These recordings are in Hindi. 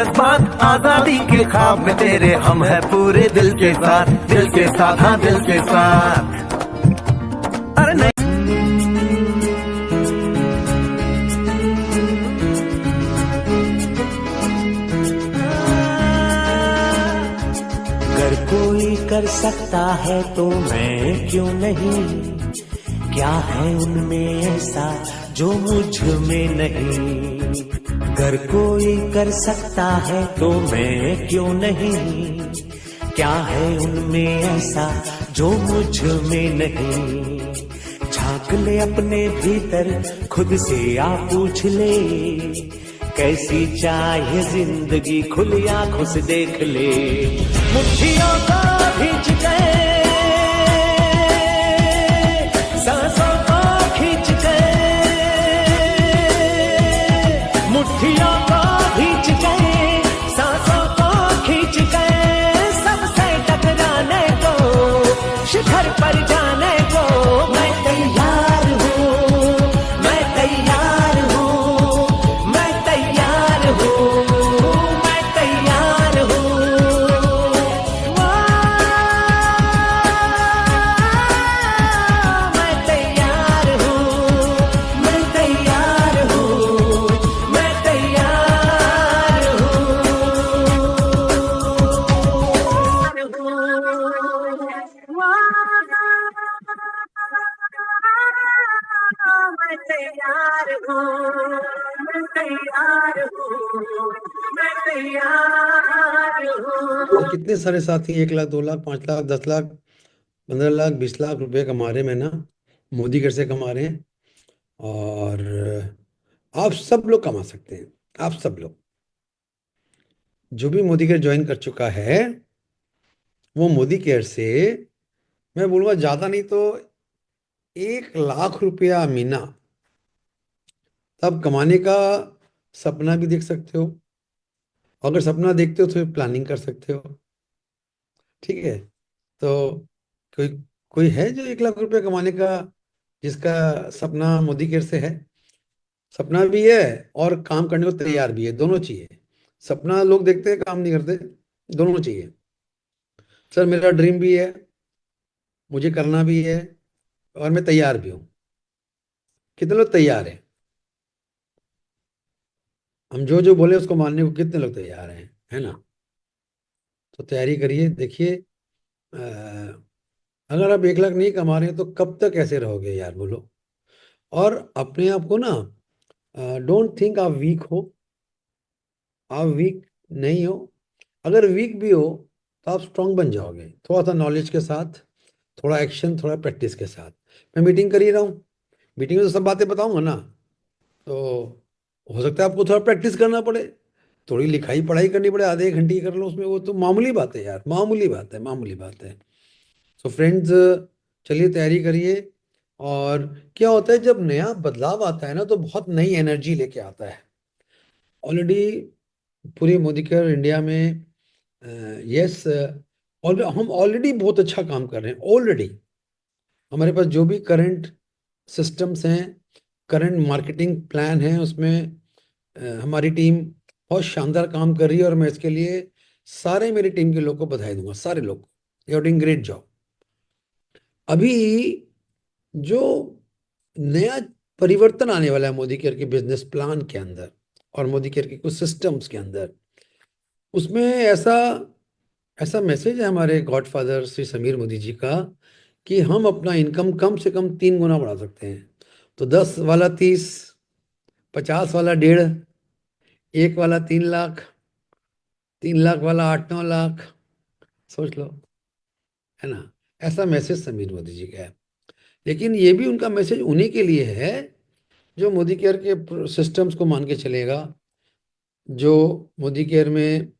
जज्बात, आजादी के ख्वाब में तेरे हम है पूरे दिल के साथ, दिल के साथ, हाँ दिल के साथ। अरे नहीं अगर कोई कर सकता है तो मैं क्यों नहीं, क्या है उनमें ऐसा जो मुझ में नहीं। अगर कोई कर सकता है तो मैं क्यों नहीं, क्या है उनमें ऐसा जो मुझ में नहीं। झांक ले अपने भीतर खुद से आ पूछ ले, कैसी चाहे जिंदगी खुली आंखों से देख ले। मुट्ठियों को खींच गए, सांसों को खींच गए, मुट्ठियों को खींच गए, सांसों को खींच गए। सबसे टकराने को, शिखर पर जाने को मैं तैयार हूँ, मैं तैयार हूँ, मैं तैयार हूँ, मैं तैयार हूँ। मैं तैयार हूँ, मैं तैयार हूँ, मैं तैयार मैं तैयार हूँ, मैं तैयार हूँ, मैं तैयार हूँ। कितने सारे साथी 1 लाख, 2 लाख, 5 लाख, 10 लाख, 15 लाख, 20 लाख रुपए कमा रहे हैं ना, मोदी घर से कमा रहे हैं। और आप सब लोग कमा सकते हैं। आप सब लोग जो भी मोदी केयर ज्वाइन कर चुका है वो मोदी केयर से, मैं बोलूँगा ज़्यादा नहीं तो 1 लाख रुपया महीना तब कमाने का सपना भी देख सकते हो। अगर सपना देखते हो तो प्लानिंग कर सकते हो। ठीक है, तो कोई कोई है जो 1 लाख रुपया कमाने का, जिसका सपना मोदी केयर से है? सपना भी है और काम करने को तैयार भी है, दोनों चाहिए। सपना लोग देखते हैं, काम नहीं करते। दोनों चाहिए। सर मेरा ड्रीम भी है, मुझे करना भी है, और मैं तैयार भी हूँ। कितने लोग तैयार हैं? हम जो जो बोले उसको मानने को कितने लोग तैयार हैं, है ना? तो तैयारी करिए। देखिए, अगर आप 1 लाख नहीं कमा रहे हैं तो कब तक ऐसे रहोगे यार, बोलो। और अपने आप को ना, डोंट थिंक आप वीक हो। आप वीक नहीं हो। अगर वीक भी हो तो आप स्ट्रांग बन जाओगे, थोड़ा सा नॉलेज के साथ, थोड़ा एक्शन, थोड़ा प्रैक्टिस के साथ। मैं मीटिंग कर ही रहा हूँ, मीटिंग में तो सब बातें बताऊंगा ना। तो हो सकता है आपको थोड़ा प्रैक्टिस करना पड़े, थोड़ी लिखाई पढ़ाई करनी पड़े, आधे 1 घंटे की कर लो उसमें, वो तो मामूली बात है यार, मामूली बात है, मामूली बात है। सो फ्रेंड्स, चलिए तैयारी करिए। और क्या होता है जब नया बदलाव आता है ना, तो बहुत नई एनर्जी लेके आता है। ऑलरेडी पूरी मोदी केयर इंडिया में, यस, और हम ऑलरेडी बहुत अच्छा काम कर रहे हैं। ऑलरेडी हमारे पास जो भी करंट सिस्टम्स हैं, करंट मार्केटिंग प्लान है, उसमें हमारी टीम बहुत शानदार काम कर रही है। और मैं इसके लिए सारे मेरी टीम के लोग को बधाई दूंगा, सारे लोग को। You are doing great job. अभी जो नया परिवर्तन आने वाला है मोदी केयर के बिजनेस प्लान के अंदर और मोदी केयर के कुछ सिस्टम्स के अंदर, उसमें ऐसा ऐसा मैसेज है हमारे गॉडफादर श्री समीर मोदी जी का कि हम अपना इनकम कम से कम 3 गुना बढ़ा सकते हैं। तो 10 वाला 30, 50 वाला 1.5, 1 वाला 3 लाख, 3 लाख वाला 8-9 लाख, सोच लो, है ना? ऐसा मैसेज समीर मोदी जी का है। लेकिन ये भी उनका मैसेज उन्हीं के लिए है जो मोदी केयर के सिस्टम्स को मान के चलेगा, जो मोदी केयर में,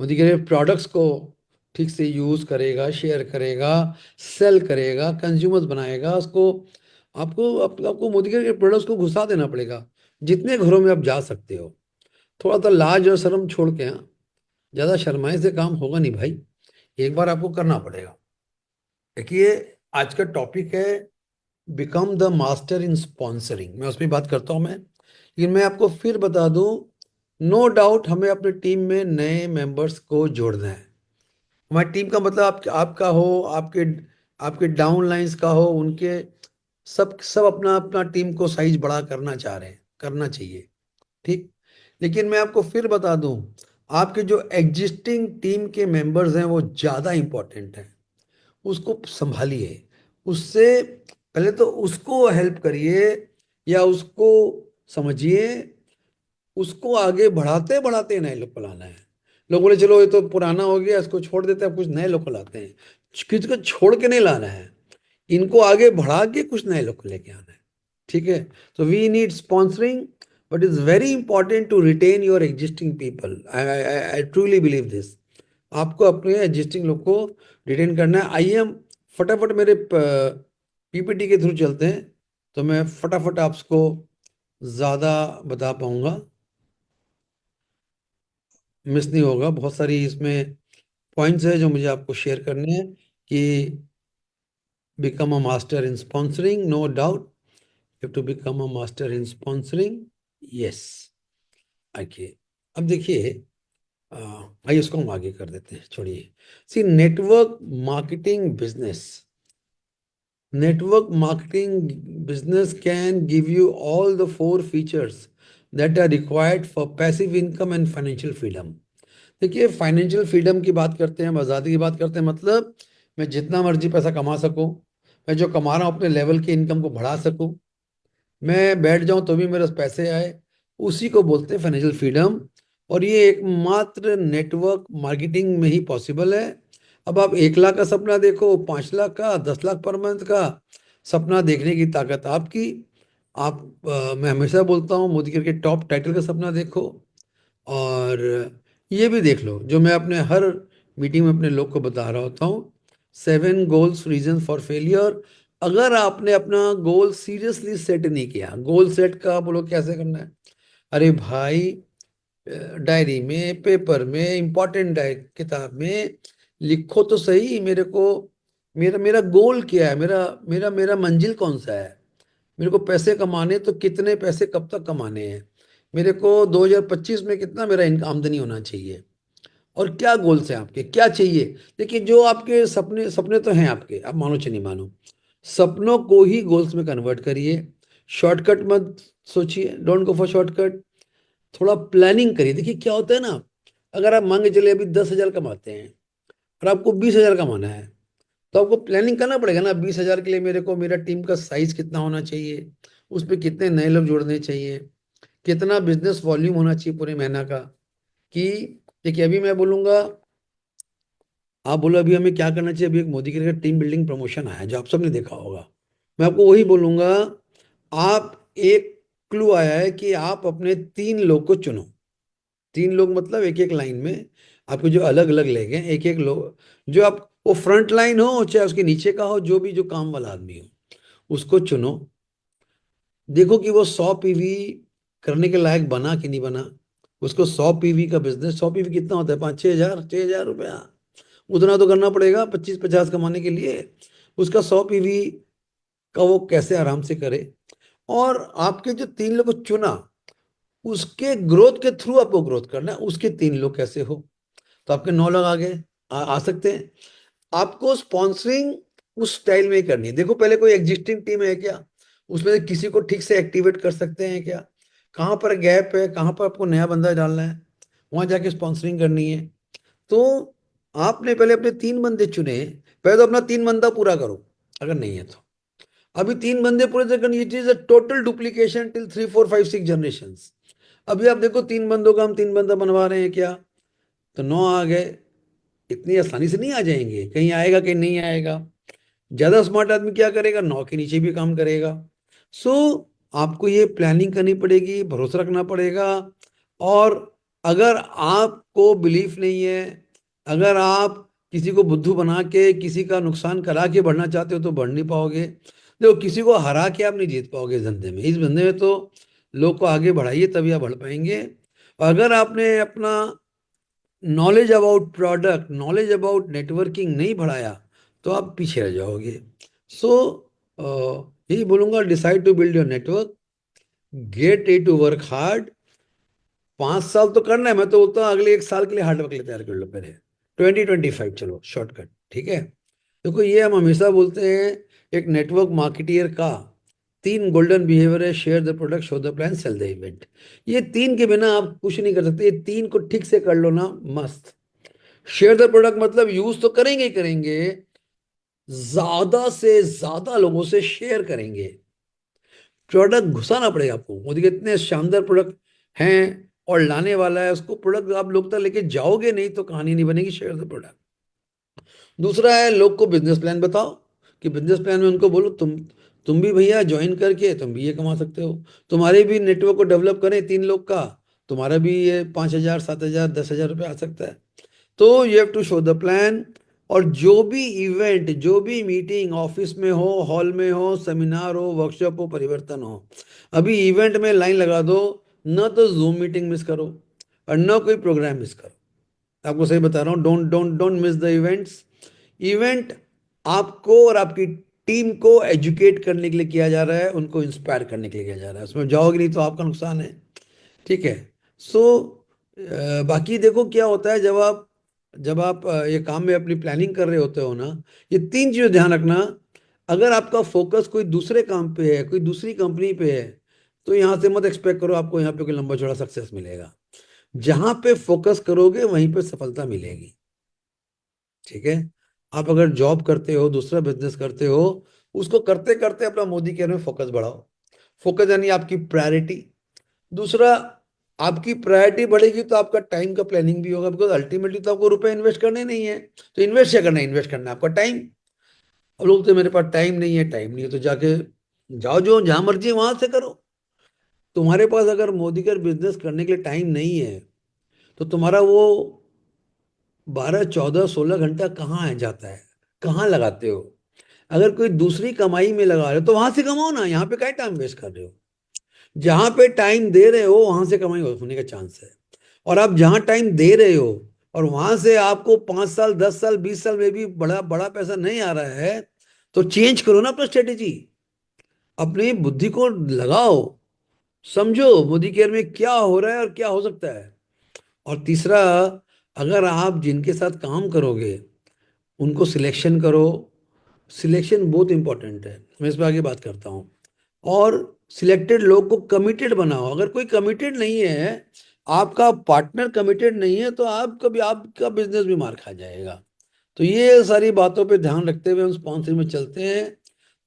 मोदी केयर प्रोडक्ट्स को ठीक से यूज़ करेगा, शेयर करेगा, सेल करेगा, कंज्यूमर्स बनाएगा उसको। आपको मोदी केयर के प्रोडक्ट्स को घुसा देना पड़ेगा जितने घरों में आप जा सकते हो। थोड़ा सा लाज और शर्म छोड़ के, हाँ, ज़्यादा शर्माए से काम होगा नहीं भाई, एक बार आपको करना पड़ेगा। देखिए, आज का टॉपिक है become the master in sponsoring. मैं उस पर बात करता हूँ मैं, लेकिन मैं आपको फिर बता दूं नो डाउट हमें अपनी टीम में नए मेंबर्स को जोड़ना है। हमारी टीम का मतलब आपका हो, आपके आपके डाउन लाइंस का हो, उनके सब सब अपना अपना टीम को साइज बड़ा करना चाह रहे हैं, करना चाहिए। ठीक। लेकिन मैं आपको फिर बता दूं, आपके जो एग्जिस्टिंग टीम के मेंबर्स हैं वो ज़्यादा इंपॉर्टेंट हैं। उसको संभालिए, उससे पहले तो उसको हेल्प करिए या उसको समझिए, उसको आगे बढ़ाते बढ़ाते नए लोग को लाना है। लोग बोले चलो ये तो पुराना हो गया, इसको छोड़ देते हैं, अब कुछ नए लोग को लाते हैं। किसी को छोड़ के नहीं लाना है, इनको आगे बढ़ा के कुछ नए लोग को लेके आना है। ठीक है। तो we need sponsoring, but is very important to retain your existing people. I truly believe this. आपको अपने एग्जिस्टिंग लोग को रिटेन करना है। आइए हम फटाफट मेरे पीपीटी के थ्रू चलते हैं, तो मैं फटाफट आपको ज़्यादा बता पाऊंगा, मिस नहीं होगा। बहुत सारी इसमें पॉइंट्स है जो मुझे आपको शेयर करने हैं कि become a master in sponsoring, no doubt you too become a master in sponsoring. Yes. आइए अब देखिए, अ, आइए उसको हम आगे कर देते हैं, छोड़िए। See network marketing business, network marketing business can give you all the four features that are required for passive income and financial freedom। देखिए, फाइनेंशियल फ्रीडम की बात करते हैं, हम आज़ादी की बात करते हैं, मतलब मैं जितना मर्जी पैसा कमा सकूं, मैं जो कमा रहा हूं अपने लेवल की इनकम को बढ़ा सकूं, मैं बैठ जाऊं तो भी मेरे पास पैसे आए, उसी को बोलते हैं फाइनेंशियल फ्रीडम। और ये एकमात्र नेटवर्क मार्केटिंग में ही पॉसिबल है। अब आप 1 लाख का सपना देखो, 5 लाख का, 10 लाख पर मंथ का सपना देखने की ताकत आपकी। आप मैं हमेशा बोलता हूँ मोदी करके टॉप टाइटल का सपना देखो। और ये भी देख लो जो मैं अपने हर मीटिंग में अपने लोग को बता रहा होता हूँ, 7 गोल्स रीजन फॉर फेलियर। अगर आपने अपना गोल सीरियसली सेट नहीं किया, गोल सेट का बोलो कैसे करना है, अरे भाई डायरी में, पेपर में, इंपॉर्टेंट किताब में लिखो तो सही, मेरे को मेरा मेरा गोल क्या है, मेरा मेरा मेरा मंजिल कौन सा है, मेरे को पैसे कमाने तो कितने पैसे कब तक कमाने हैं, मेरे को 2025 में कितना मेरा आमदनी होना चाहिए, और क्या गोल्स हैं आपके, क्या चाहिए। देखिए, जो आपके सपने सपने तो हैं आपके, आप मानो चाहे नहीं मानो, सपनों को ही गोल्स में कन्वर्ट करिए। शॉर्टकट मत सोचिए, डोंट गो फॉर शॉर्टकट। थोड़ा प्लानिंग करिए। देखिए क्या होता है ना, अगर आप मान के चलिए अभी 10,000 कमाते हैं और आपको 20,000 कमाना है, तो आपको प्लानिंग करना पड़ेगा ना। 20,000 के लिए मेरे को मेरा टीम का साइज कितना होना चाहिए, उस पर कितने नए लोग जोड़ने चाहिए, कितना बिजनेस वॉल्यूम होना चाहिए पूरे महीना का। कि देखिए अभी मैं बोलूंगा, आप बोलो अभी हमें क्या करना चाहिए, अभी एक मोदी के टीम बिल्डिंग प्रमोशन आया है जो आप सबने देखा होगा, मैं आपको वही बोलूंगा। आप एक क्लू आया है कि आप अपने 3 लोग को चुनो। 3 लोग मतलब एक एक लाइन में, आपके जो अलग अलग लेग हैं, एक एक लोग जो आप, वो फ्रंट लाइन हो चाहे उसके नीचे का हो, जो भी जो काम वाला आदमी हो, उसको चुनो। देखो कि वो 100 पीवी करने के लायक बना कि नहीं बना। उसको 100 पीवी का बिजनेस, 100 पीवी कितना होता है, 5-6 हज़ार, 6 हज़ार रुपया, उतना तो करना पड़ेगा 25-50 कमाने के लिए। उसका 100 पीवी का वो कैसे आराम से करे। और आपके जो 3 लोग को चुना, उसके ग्रोथ के थ्रू आपको ग्रोथ करना है, उसके 3 लोग कैसे हो, तो आपके 9 लोग आगे आ सकते हैं। आपको स्पॉन्सरिंग उस स्टाइल में ही करनी है। देखो पहले कोई एग्जिस्टिंग टीम है क्या, उसमें से किसी को ठीक से एक्टिवेट कर सकते हैं क्या, कहाँ पर गैप है, कहाँ पर आपको नया बंदा डालना है, वहां जाके स्पॉन्सरिंग करनी है। तो आपने पहले अपने 3 बंदे चुने, पहले तो अपना 3 बंदा पूरा करो, अगर नहीं है तो अभी 3 बंदे पूरे करनी। It is a total duplication till 3 4 5 6 generation. अभी आप देखो 3 बंदों का हम 3 बंदा बनवा रहे हैं क्या, तो 9 आ गए। इतनी आसानी से नहीं आ जाएंगे, कहीं आएगा कहीं नहीं आएगा। ज्यादा स्मार्ट आदमी क्या करेगा, 9 के नीचे भी काम करेगा। सो आपको ये प्लानिंग करनी पड़ेगी, भरोसा रखना पड़ेगा। और अगर आपको बिलीफ नहीं है, अगर आप किसी को बुद्धू बना के किसी का नुकसान करा के बढ़ना चाहते हो तो बढ़ नहीं पाओगे। देखो किसी को हरा के आप नहीं जीत पाओगे इस धंधे में। इस धंधे में तो लोग को आगे बढ़ाइए तभी आप बढ़ पाएंगे। और अगर आपने अपना knowledge about product, knowledge about networking नहीं बढ़ाया, तो आप पीछे रह जाओगे। सो यही बोलूंगा, decide to build your network, get ready to work hard, 5 साल तो करना है, मैं तो बोलता हूँ अगले 1 साल के लिए हार्डवर्क लिए तैयार कर लो पहले। 2025 चलो शॉर्टकट, ठीक है। देखो ये हम हमेशा बोलते हैं, एक नेटवर्क मार्केटियर का 3 गोल्डन बिहेवियर है: share the product, show the plan, sell the event. ये 3 के बिना आप कुछ नहीं कर सकते। ये 3 को ठीक से कर लो ना, मस्त। शेयर द प्रोडक्ट मतलब यूज तो करेंगे ही करेंगे, ज्यादा से ज्यादा लोगों से शेयर करेंगे। प्रोडक्ट घुसाना पड़ेगा आपको। मोदी के इतने शानदार प्रोडक्ट हैं और लाने वाला है, उसको प्रोडक्ट आप लोग तक लेके जाओगे नहीं तो कहानी नहीं बनेगी। Share the product. दूसरा है, लोग को बिजनेस प्लान बताओ, कि बिजनेस प्लान में उनको बोलो तुम भी भैया ज्वाइन करके तुम भी ये कमा सकते हो। तुम्हारे भी नेटवर्क को डेवलप करें 3 लोग का, तुम्हारा भी ये 5,000, 7,000, 10,000 रुपये आ सकता है। तो you have to show the plan. और जो भी इवेंट, जो भी मीटिंग, ऑफिस में हो, हॉल में हो, सेमिनार हो, वर्कशॉप हो, परिवर्तन हो, अभी इवेंट में लाइन लगा दो। न तो जूम मीटिंग मिस करो और न कोई प्रोग्राम मिस करो। आपको सही बता रहा हूँ, don't don't don't miss the events. Event आपको और आपकी टीम को एजुकेट करने के लिए किया जा रहा है, उनको इंस्पायर करने के लिए किया जा रहा है। उसमें जाओगे नहीं तो आपका नुकसान है, ठीक है। सो बाकी देखो क्या होता है, जब आप ये काम में अपनी प्लानिंग कर रहे होते हो ना, ये 3 चीज़ें ध्यान रखना। अगर आपका फोकस कोई दूसरे काम पे है, कोई दूसरी कंपनी पे है, तो यहाँ से मत एक्सपेक्ट करो आपको यहाँ पे कोई लंबा चौड़ा सक्सेस मिलेगा। जहां पे फोकस करोगे वहीं पे सफलता मिलेगी, ठीक है। आप अगर जॉब करते हो, दूसरा बिजनेस करते हो, उसको करते करते अपना मोदी केयर में फोकस बढ़ाओ। फोकस यानी आपकी प्रायोरिटी। दूसरा, आपकी प्रायोरिटी बढ़ेगी तो आपका टाइम का प्लानिंग भी होगा, बिकॉज अल्टीमेटली तो आपको रुपए इन्वेस्ट करने नहीं है। तो इन्वेस्ट क्या करना है? इन्वेस्ट करना है आपका टाइम। अब लोग तो मेरे पास टाइम नहीं है, टाइम नहीं है, तो जाके जाओ जो जहां मर्जी वहां से करो। तुम्हारे पास अगर मोदी केयर बिजनेस करने के लिए टाइम नहीं है, तो तुम्हारा वो 12, 14, 16 घंटा कहाँ है जाता है, कहाँ लगाते हो? अगर कोई दूसरी कमाई में लगा रहे हो तो वहां से कमाओ ना, यहाँ पे क्या टाइम वेस्ट कर रहे हो? जहां पे टाइम दे रहे हो वहां से कमाई होने का चांस है। और आप जहां टाइम दे रहे हो और वहां से आपको 5 साल, 10 साल, 20 साल में भी बड़ा बड़ा पैसा नहीं आ रहा है, तो चेंज करो ना अपना स्ट्रेटेजी। अपनी बुद्धि को लगाओ, समझो मोदी केयर में क्या हो रहा है और क्या हो सकता है। और तीसरा, अगर आप जिनके साथ काम करोगे उनको सिलेक्शन करो। सिलेक्शन बहुत इंपॉर्टेंट है, मैं इस पर आगे बात करता हूँ। और सिलेक्टेड लोग को कमिटेड बनाओ। अगर कोई कमिटेड नहीं है, आपका पार्टनर कमिटेड नहीं है, तो आप कभी आपका बिजनेस भी मार खा जाएगा। तो ये सारी बातों पे ध्यान रखते हुए हम स्पॉन्सरिंग में चलते हैं।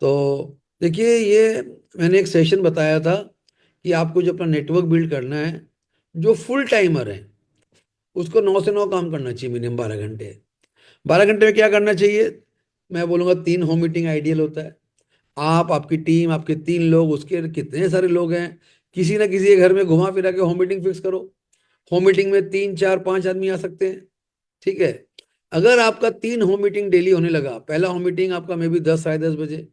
तो देखिए, ये मैंने एक सेशन बताया था कि आपको जो अपना नेटवर्क बिल्ड करना है, जो फुल टाइमर है उसको 9 से 9 काम करना चाहिए, मिनिमम 12 घंटे। 12 घंटे में क्या करना चाहिए? मैं बोलूँगा 3 होम मीटिंग आइडियल होता है। आप, आपकी टीम, आपके 3 लोग, उसके कितने सारे लोग हैं, किसी ना किसी के घर में घुमा फिरा के होम मीटिंग फिक्स करो। होम मीटिंग में 3, 4, 5 आदमी आ सकते हैं, ठीक है। अगर आपका 3 होम मीटिंग डेली होने लगा, पहला होम मीटिंग आपका मे बी 10, साढ़े 10 बजे,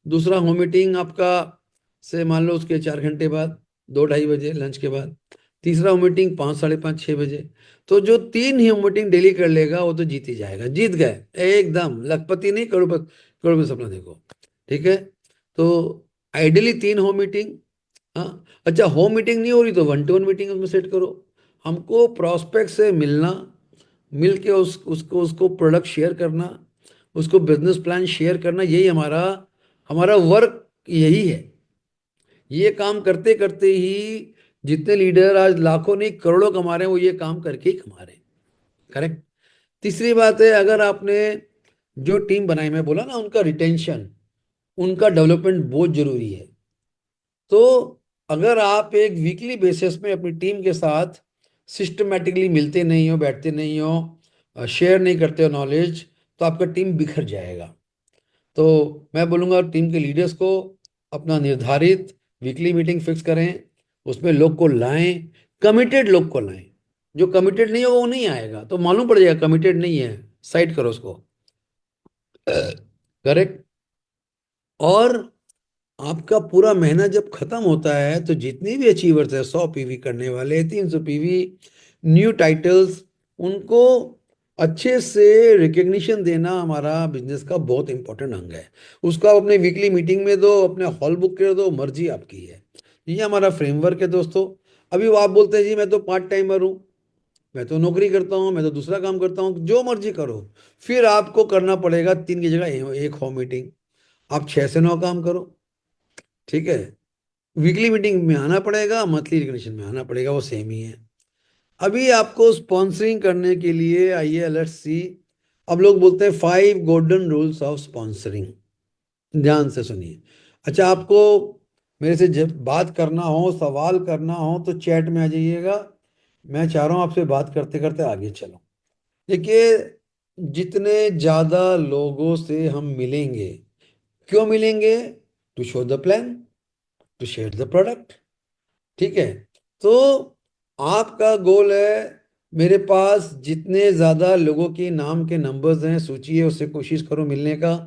दूसरा होम मीटिंग आपका से मान लो उसके 4 घंटे बाद, 2, 2:30 बजे लंच के बाद, तीसरा होम मीटिंग 5, साढ़े 5, 6 बजे। तो जो 3 होम मीटिंग डेली कर लेगा वो तो जीत ही जाएगा, जीत गए एकदम। लखपति नहीं, करोड़पति, करोड़पति सपना देखो, ठीक है। तो आइडियली 3 होम मीटिंग। हाँ, अच्छा होम मीटिंग नहीं हो रही तो 1-to-1 मीटिंग उसमें सेट करो। हमको प्रोस्पेक्ट से मिलना, मिल के उसको उसको प्रोडक्ट शेयर करना, उसको बिजनेस प्लान शेयर करना, यही हमारा हमारा वर्क यही है। ये काम करते करते ही जितने लीडर आज लाखों नहीं करोड़ों कमा रहे हैं, वो ये काम करके ही कमा रहे हैं, करेक्ट। तीसरी बात है, अगर आपने जो टीम बनाई, मैं बोला ना, उनका रिटेंशन, उनका डेवलपमेंट बहुत जरूरी है। तो अगर आप एक वीकली बेसिस में अपनी टीम के साथ सिस्टमेटिकली मिलते नहीं हो, बैठते नहीं हो, शेयर नहीं करते हो नॉलेज, तो आपका टीम बिखर जाएगा। तो मैं बोलूँगा टीम के लीडर्स को अपना निर्धारित वीकली मीटिंग फिक्स करें, उसमें लोग को लाएं, कमिटेड लोग को लाएं। जो कमिटेड नहीं हो वो नहीं आएगा, तो मालूम पड़ जाएगा कमिटेड नहीं है, साइड करो उसको, करेक्ट। और आपका पूरा महीना जब खत्म होता है तो जितने भी अचीवर्स है, 100 PV करने वाले, 300 PV, न्यू टाइटल्स, उनको अच्छे से रिकग्निशन देना हमारा बिजनेस का बहुत इंपॉर्टेंट अंग है। उसको आप अपने वीकली मीटिंग में दो, अपने हॉल बुक कर दो, मर्जी आपकी है। ये हमारा फ्रेमवर्क है दोस्तों। अभी वो आप बोलते हैं जी मैं तो पार्ट टाइमर हूँ, मैं तो नौकरी करता हूँ, मैं तो दूसरा काम करता हूँ, जो मर्जी करो। फिर आपको करना पड़ेगा 3 की जगह एक हो मीटिंग। आप 6 से 9 काम करो, ठीक है। वीकली मीटिंग में आना पड़ेगा, मंथली रिकग्निशन में आना पड़ेगा, वो सेम ही है। अभी आपको स्पॉन्सरिंग करने के लिए आइए, लेट्स सी। अब लोग बोलते हैं 5 गोल्डन रूल्स ऑफ स्पॉन्सरिंग। ध्यान से सुनिए। अच्छा, आपको मेरे से जब बात करना हो, सवाल करना हो तो चैट में आ जाइएगा। मैं चाह रहा हूँ आपसे बात करते करते आगे चलो। देखिए, जितने ज़्यादा लोगों से हम मिलेंगे, क्यों मिलेंगे? To show the plan, to share the product, ठीक है। तो आपका गोल है, मेरे पास जितने ज़्यादा लोगों के नाम के नंबर्स हैं, सूची है, उससे कोशिश करो मिलने का।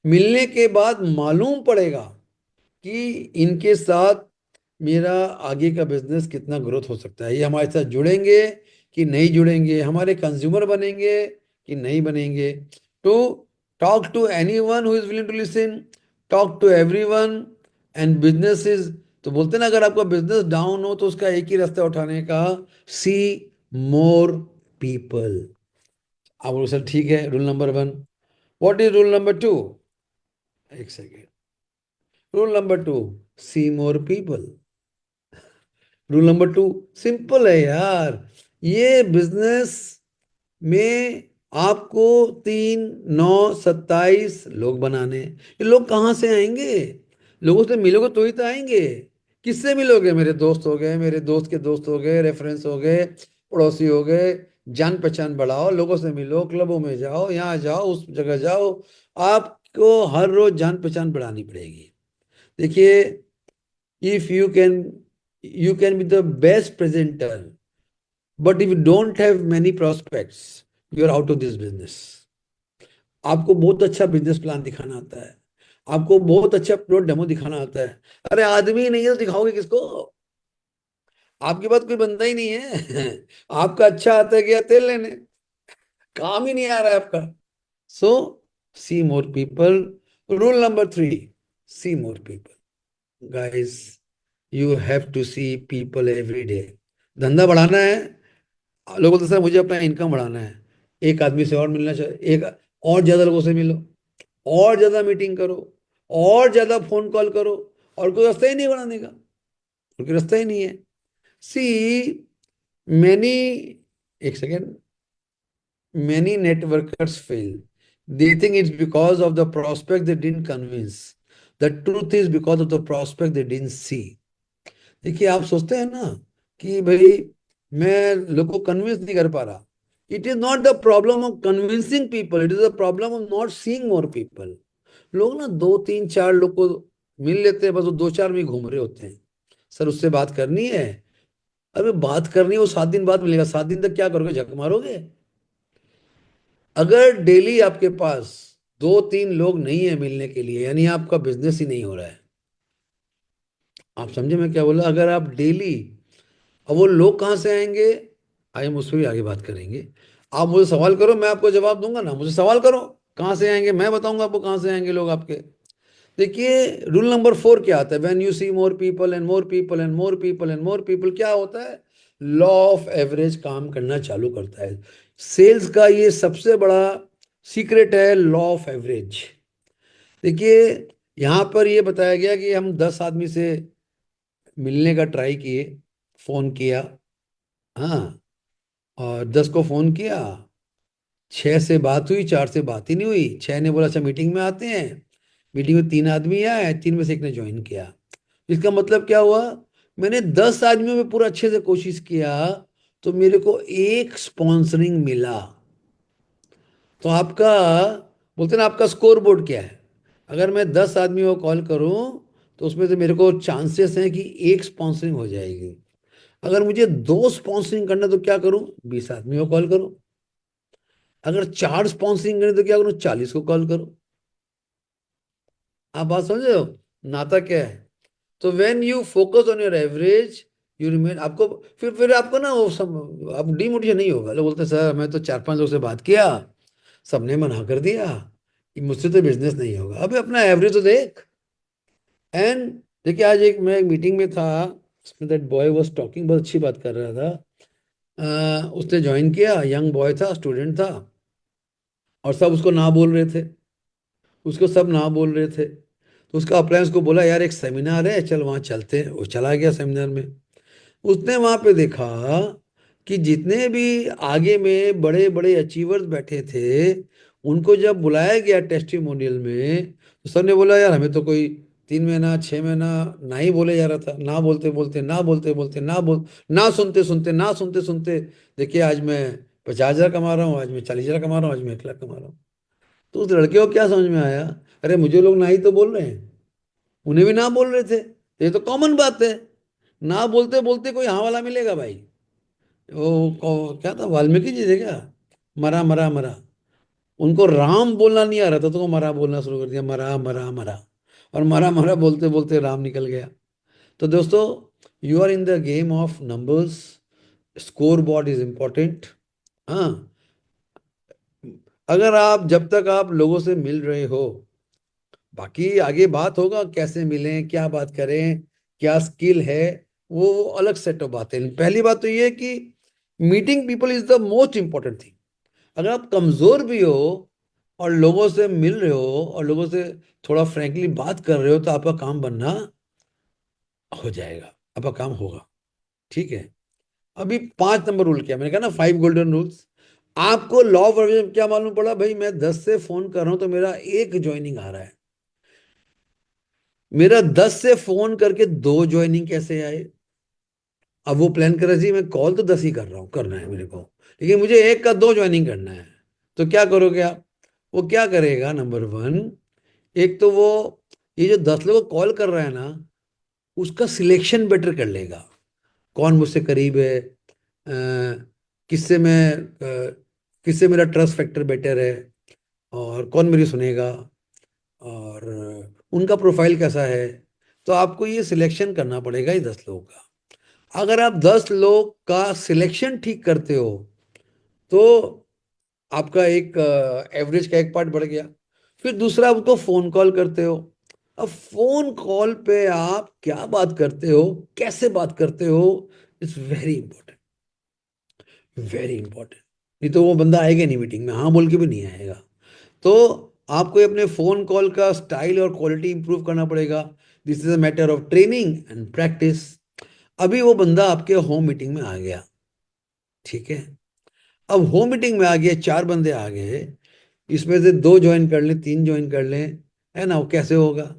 मिलने के बाद मालूम पड़ेगा कि इनके साथ मेरा आगे का बिजनेस कितना ग्रोथ हो सकता है। ये हमारे साथ जुड़ेंगे कि नहीं जुड़ेंगे, हमारे कंज्यूमर बनेंगे कि नहीं बनेंगे। To talk to anyone who is willing to listen, talk to everyone. And business is, तो बोलते हैं ना, अगर आपका बिजनेस डाउन हो तो उसका एक ही रास्ता उठाने का, सी मोर पीपल। आप बोलो सर ठीक है, rule number 1। What is rule number 2? एक second. Rule number 2, see more people. Rule number 2 simple है यार। ये बिजनेस में आपको 3 9 27 लोग बनाने हैं। ये लोग कहाँ से आएंगे? लोगों से मिलोगे तो ही तो आएंगे। किससे मिलोगे? मेरे दोस्त हो गए, मेरे दोस्त के दोस्त हो गए, रेफरेंस हो गए, पड़ोसी हो गए। जान पहचान बढ़ाओ, लोगों से मिलो, क्लबों में जाओ, यहाँ जाओ, उस जगह जाओ। आपको हर रोज जान पहचान बढ़ानी पड़ेगी। देखिए, if you can be the best presenter, but if you don't have many prospects, you are out of this business. आपको बहुत अच्छा बिजनेस प्लान दिखाना आता है, आपको बहुत अच्छा प्रोडक्ट डेमो दिखाना आता है। अरे आदमी नहीं है तो दिखाओगे किसको? आपके पास कोई बंदा ही नहीं है। आपका अच्छा आता है क्या तेल लेने, काम ही नहीं आ रहा है आपका। So see more people. Rule number 3, see more people. Guys, you have to see people every day. धंधा बढ़ाना है, लोगों तो सर मुझे अपना इनकम बढ़ाना है, एक आदमी से और मिलना चाहिए, एक और ज्यादा लोगों से मिलो, और ज्यादा मीटिंग करो, और ज्यादा फोन कॉल करो, और कोई रास्ता ही नहीं बढ़ाने का, कोई रास्ता ही नहीं है। सी मैनी, एक second, many networkers fail. They think it's because of the prospect they didn't convince. The truth is because of the prospect they didn't see. देखिए, आप सोचते हैं ना कि भाई मैं लोगों को कन्विंस नहीं कर पा रहा। It is not the problem of convincing people, it is the problem of not seeing more people. लोग ना 2 3 4 लोग को मिल लेते हैं, बस वो 2 4 में ही घूम रहे होते हैं। सर उससे बात करनी है, अरे बात करनी है, वो 7 दिन बाद मिलेगा। 7 दिन तक क्या करोगे? झक मारोगे? अगर डेली आपके पास 2 3 लोग नहीं है मिलने के लिए, यानी आपका बिजनेस ही नहीं हो रहा है। आप समझे मैं क्या बोला? अगर आप डेली, अब वो लोग कहाँ से आएंगे, आइए हम उस पर भी आगे बात करेंगे। आप मुझे सवाल करो, मैं आपको जवाब दूंगा ना। मुझे सवाल करो कहाँ से आएंगे, मैं बताऊंगा आपको कहाँ से आएंगे लोग आपके। देखिए, रूल नंबर 4 क्या आता है? When you see more people and more people and more people and more people, क्या होता है? लॉ ऑफ एवरेज काम करना चालू करता है। सेल्स का ये सबसे बड़ा सीक्रेट है, लॉ ऑफ एवरेज। देखिए, यहाँ पर ये बताया गया कि हम 10 आदमी से मिलने का ट्राई किए, फोन किया, हाँ, और 10 को फोन किया, 6 से बात हुई, 4 से बात ही नहीं हुई। 6 ने बोला अच्छा मीटिंग में आते हैं। मीटिंग में 3 आदमी आए, 3 में से एक ने ज्वाइन किया। इसका मतलब क्या हुआ? मैंने 10 आदमियों में पूरा अच्छे से कोशिश किया, तो मेरे को एक स्पॉन्सरिंग मिला। तो आपका, बोलते हैं ना, आपका स्कोर बोर्ड क्या है? अगर मैं 10 आदमियों को कॉल करूं तो उसमें से मेरे को चांसेस हैं कि एक स्पॉन्सरिंग हो जाएगी। अगर मुझे 2 स्पॉन्सरिंग करना तो क्या करूं? 20 आदमियों को कॉल करूं। अगर 4 स्पॉन्सरिंग करनी तो क्या करूं? 40 को कॉल करूं। आप बात समझ रहे हो? नाता क्या है? तो when you focus on your average, you remain, आपको फिर आपको ना वो सब, आप डिमोटिवेशन नहीं होगा। लोग बोलते हैं सर मैं तो 4 5 लोग से बात किया, सबने मना कर दिया, कि मुझसे तो बिजनेस नहीं होगा। अबे अपना एवरेज तो देख। एंड देखिए, आज मैं एक मीटिंग में था, उसमें दैट बॉय वाज टॉकिंग, बहुत अच्छी बात कर रहा था। उसने ज्वाइन किया, यंग बॉय था, स्टूडेंट था, और सब उसको ना बोल रहे थे, उसको सब ना बोल रहे थे। तो उसका अपलाइन उसको बोला, यार एक सेमिनार है, चल वहाँ चलते हैं। वो चला गया सेमिनार में। उसने वहाँ पे देखा कि जितने भी आगे में बड़े बड़े अचीवर्स बैठे थे, उनको जब बुलाया गया टेस्टिमोनियल में, तो सबने बोला, यार हमें तो कोई 3 महीना 6 महीना ना ही बोले जा रहा था, ना बोलते बोलते ना बोलते बोलते ना सुनते सुनते ना सुनते सुनते, देखिए आज मैं 50,000 कमा रहा हूँ, आज मैं 40,000 कमा रहा हूँ, आज मैं 1 लाख कमा रहा हूँ। तो उस लड़के को क्या समझ में आया, अरे मुझे लोग ना ही तो बोल रहे हैं, उन्हें भी ना बोल रहे थे, ये तो कॉमन बात है। ना बोलते बोलते कोई हाँ वाला मिलेगा भाई। क्या था, वाल्मीकि जी थे क्या, मरा मरा मरा। उनको राम बोलना नहीं आ रहा था, तो वो मरा बोलना शुरू कर दिया, मरा मरा मरा। और मरा मरा बोलते बोलते राम निकल गया। तो दोस्तों, you are in the game of numbers, scoreboard is important. हाँ, अगर आप, जब तक आप लोगों से मिल रहे हो, बाकी आगे बात होगा कैसे मिलें, क्या बात करें, क्या स्किल है, वो अलग सेट ऑफ बातें। पहली बात तो ये है कि meeting people is the most important thing. अगर आप कमजोर भी हो और लोगों से मिल रहे हो और लोगों से थोड़ा फ्रैंकली बात कर रहे हो, तो आपका काम बनना हो जाएगा, आपका काम होगा। ठीक है। अभी 5 नंबर रूल क्या, मैंने कहा ना 5 गोल्डन रूल्स। आपको लॉ ऑफ अट्रैक्शन क्या मालूम पड़ा भाई, मैं 10 से फोन कर रहा हूं तो मेरा एक ज्वाइनिंग आ रहा है। मेरा 10 से फोन करके 2 ज्वाइनिंग कैसे आए? अब वो प्लान कर रहे जी, मैं कॉल तो 10 ही कर रहा हूँ, करना है मेरे को, लेकिन मुझे एक का 2 ज्वाइनिंग करना है। तो क्या करोगे आप? वो क्या करेगा, नंबर 1, एक तो वो ये जो 10 लोग कॉल कर रहा है ना, उसका सिलेक्शन बेटर कर लेगा। कौन मुझसे करीब है, किससे मैं किससे मेरा ट्रस्ट फैक्टर बेटर है, और कौन मेरी सुनेगा, और उनका प्रोफाइल कैसा है। तो आपको ये सिलेक्शन करना पड़ेगा ये 10 लोगों का। अगर आप 10 लोग का सिलेक्शन ठीक करते हो, तो आपका एक एवरेज का एक पार्ट बढ़ गया। फिर दूसरा, आप उसको फोन कॉल करते हो। अब फोन कॉल पे आप क्या बात करते हो, कैसे बात करते हो, it's very important, very important. नहीं तो वो बंदा आएगा नहीं मीटिंग में, हाँ बोल के भी नहीं आएगा। तो आपको अपने फोन कॉल का स्टाइल और क्वालिटी इंप्रूव करना पड़ेगा। This is a matter of training and practice. अभी वो बंदा आपके होम मीटिंग में आ गया, ठीक है। अब होम मीटिंग में आ गया, 4 बंदे आ गए, इसमें से 2 ज्वाइन कर लें, 3 ज्वाइन कर लें, है ना, वो कैसे होगा?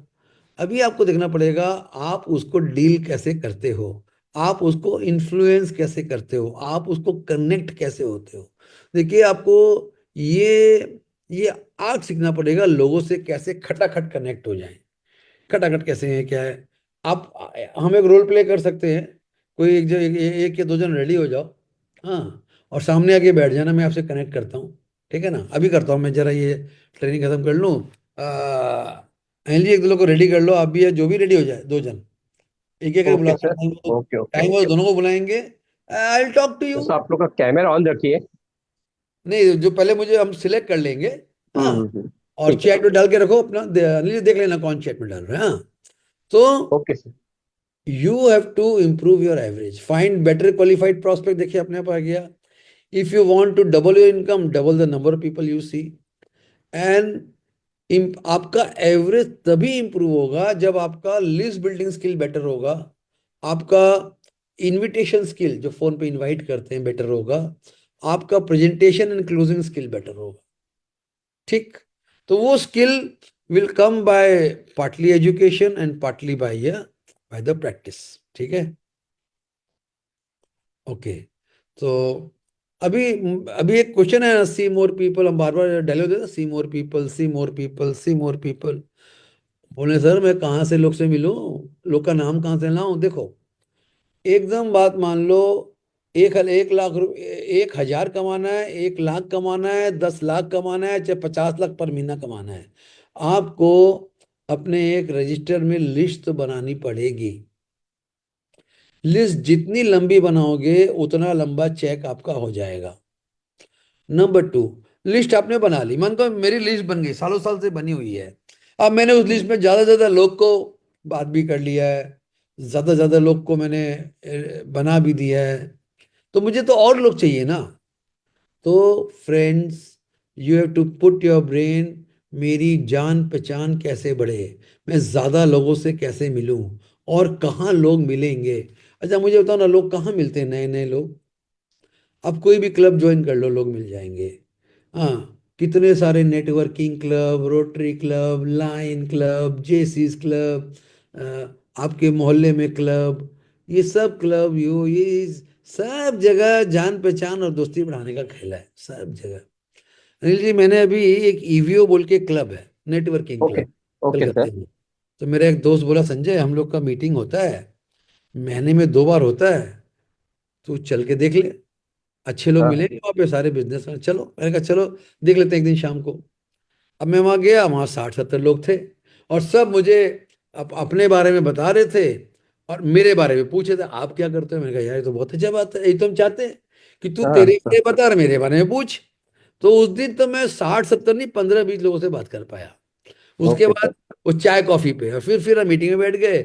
अभी आपको देखना पड़ेगा, आप उसको डील कैसे करते हो, आप उसको इन्फ्लुएंस कैसे करते हो, आप उसको कनेक्ट कैसे होते हो। देखिए, आपको ये आर्ट सीखना पड़ेगा, लोगों से कैसे खटाखट कनेक्ट हो जाए। खटाखट कैसे है, क्या है? आप हम एक रोल प्ले कर सकते हैं। कोई एक या 2 जन रेडी हो जाओ, हाँ, और सामने आके बैठ जाना, मैं आपसे कनेक्ट करता हूँ। ठीक है ना, अभी करता हूँ मैं, जरा ये ट्रेनिंग खत्म कर लूँ। अनिल जी, 1-2 लोग को रेडी कर लो, आप भी है, जो भी रेडी हो जाए, 2 जन, एक एक ओके बुलाते सर। हैं, ओके ओके टाइम हो ओके। तो दोनों को बुलाएंगे। I will talk to you. तो आप लोग का कैमरा ऑन रखिए। नहीं, जो पहले मुझे हम सिलेक्ट कर लेंगे, हाँ, और ठीक है चैट ठीक में है। डाल के रखो अपना, अनिल जी देख लेना कौन चैट में डाल रहा है, हाँ। तो okay sir. you have to improve your average, find better qualified prospect। देखिए अपने आप आ गया। if you want to double your income, double the number of people you see। and आपका एवरेज तभी इंप्रूव होगा जब आपका लिस्ट बिल्डिंग स्किल बेटर होगा, आपका इनविटेशन स्किल, जो फोन पे इनवाइट करते हैं, बेटर होगा, आपका presentation and closing skill better होगा। ठीक। तो वो skill will come by partly education and partly by the practice. ठीक है, ओके। तो अभी अभी एक क्वेश्चन है, सी मोर पीपल, हम बार बार डायलॉग देते, सी मोर पीपल, सी मोर पीपल, सी मोर पीपल। बोले सर मैं कहाँ से लोग से मिलूं, लोग का नाम कहाँ से लाऊं? देखो, एकदम बात मान लो, 1 लाख रुपए, 1,000 कमाना है, 1 लाख कमाना है, 10 लाख कमाना है, चाहे 50 लाख पर महीना कमाना है, आपको अपने एक रजिस्टर में लिस्ट तो बनानी पड़ेगी। लिस्ट जितनी लंबी बनाओगे, उतना लंबा चेक आपका हो जाएगा। नंबर 2, लिस्ट आपने बना ली, मान को मेरी लिस्ट बन गई, सालों साल से बनी हुई है। अब मैंने उस लिस्ट में ज्यादा से ज्यादा लोग को बात भी कर लिया है, ज्यादा लोग को मैंने बना भी दिया है, तो मुझे तो और लोग चाहिए ना। तो friends, you have to put your brain, मेरी जान पहचान कैसे बढ़े, मैं ज्यादा लोगों से कैसे मिलूं, और कहाँ लोग मिलेंगे। अच्छा मुझे बताओ ना, लोग कहाँ मिलते हैं, नए नए लोग? आप कोई भी क्लब ज्वाइन कर लो, लोग मिल जाएंगे। हाँ, कितने सारे networking club, Rotary club, Lions club, Jaycees club, आपके मोहल्ले में क्लब, ये सब क्लब, ये सब जगह जान पहचान और दोस्ती बढ़ाने का खेल है, सब जगह। अनिल जी, मैंने अभी एक ईवीओ बोल के क्लब है, नेटवर्किंग ओके। क्लब, ओके कलकत्ते सर। में। तो मेरा एक दोस्त बोला, संजय हम लोग का मीटिंग होता है, महीने में 2 बार होता है, तू चल के देख ले, अच्छे लोग हाँ। मिलेंगे वहाँ पे, सारे बिजनेस में। चलो, मैंने कहा चलो देख लेते हैं एक दिन शाम को। अब मैं वहाँ गया, वहाँ 60-70 लोग थे, और सब मुझे अपने बारे में बता रहे थे, और मेरे बारे में पूछे थे, आप क्या करते हो? मैंने कहा यार ये तो बहुत अच्छा बात है, यही तो हम चाहते हैं कि तू हाँ तेरे सर। बारे में बता और मेरे बारे में पूछ। तो उस दिन तो मैं 60-70 नहीं, 15-20 लोगों से बात कर पाया। उसके ओके सर। बाद वो चाय कॉफी पे, और फिर हम मीटिंग में बैठ गए।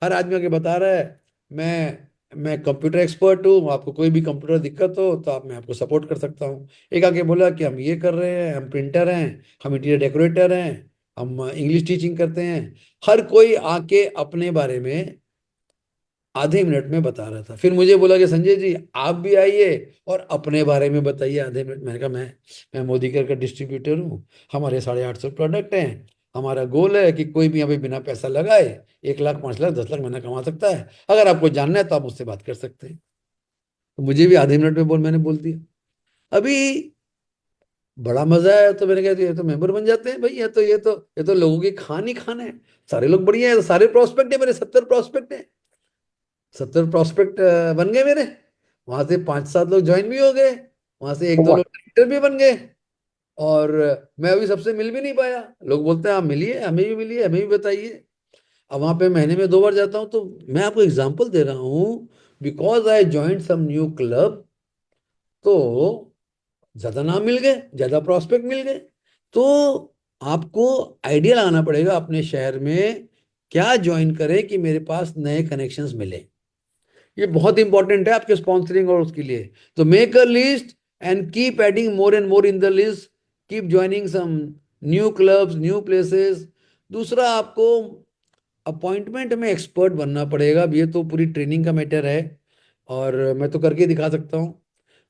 हर आदमी आके बता रहा है, मैं कंप्यूटर एक्सपर्ट हूँ, आपको कोई भी कंप्यूटर दिक्कत हो तो मैं आपको सपोर्ट कर सकता हूँ। एक आके बोला कि हम ये कर रहे हैं, हम प्रिंटर हैं, हम इंटीरियर डेकोरेटर हैं, हम इंग्लिश टीचिंग करते हैं। हर कोई आके अपने बारे में आधे मिनट में बता रहा था। फिर मुझे बोला कि संजय जी आप भी आइए और अपने बारे में बताइए आधे मिनट। मैंने कहा मैं मोदी केयर का डिस्ट्रीब्यूटर हूँ, हमारे 850 प्रोडक्ट हैं, हमारा गोल है कि कोई भी यहाँ पे बिना पैसा लगाए 1 लाख, 5 लाख, 10 लाख महीना कमा सकता है। अगर आपको जानना है तो आप मुझसे बात कर सकते हैं। तो मुझे भी आधे मिनट में मैंने बोल दिया। अभी बड़ा मजा है, तो मैंने कहा ये तो मेंबर बन जाते हैं भाई, ये तो लोगों की खान ही खान है। सारे लोग बढ़िया है, सारे प्रोस्पेक्ट है मेरे, 70 प्रोस्पेक्ट है, 70 प्रोस्पेक्ट बन गए मेरे। वहां से 5-7 लोग ज्वाइन भी हो गए, वहां से एक दो वाह। लोग डायरेक्टर भी बन गए। और मैं अभी सबसे मिल भी नहीं पाया। लोग बोलते हैं आप मिलिए, हमें भी मिलिए, हमें भी बताइए। अब वहां पे महीने में 2 बार जाता हूँ, तो मैं आपको एग्जांपल दे रहा हूँ, because I join some new club, तो ज्यादा नाम मिल गए, ज्यादा प्रॉस्पेक्ट मिल गए। तो आपको आइडिया लगाना पड़ेगा अपने शहर में क्या ज्वाइन करें कि मेरे पास नए कनेक्शंस मिले। ये बहुत इंपॉर्टेंट है आपके स्पॉन्सरिंग और उसके लिए। तो make a list and keep adding more and more in the list, keep joining some new clubs, new places. दूसरा, आपको अपॉइंटमेंट में एक्सपर्ट बनना पड़ेगा। अब ये तो पूरी ट्रेनिंग का मैटर है, और मैं तो करके दिखा सकता हूँ।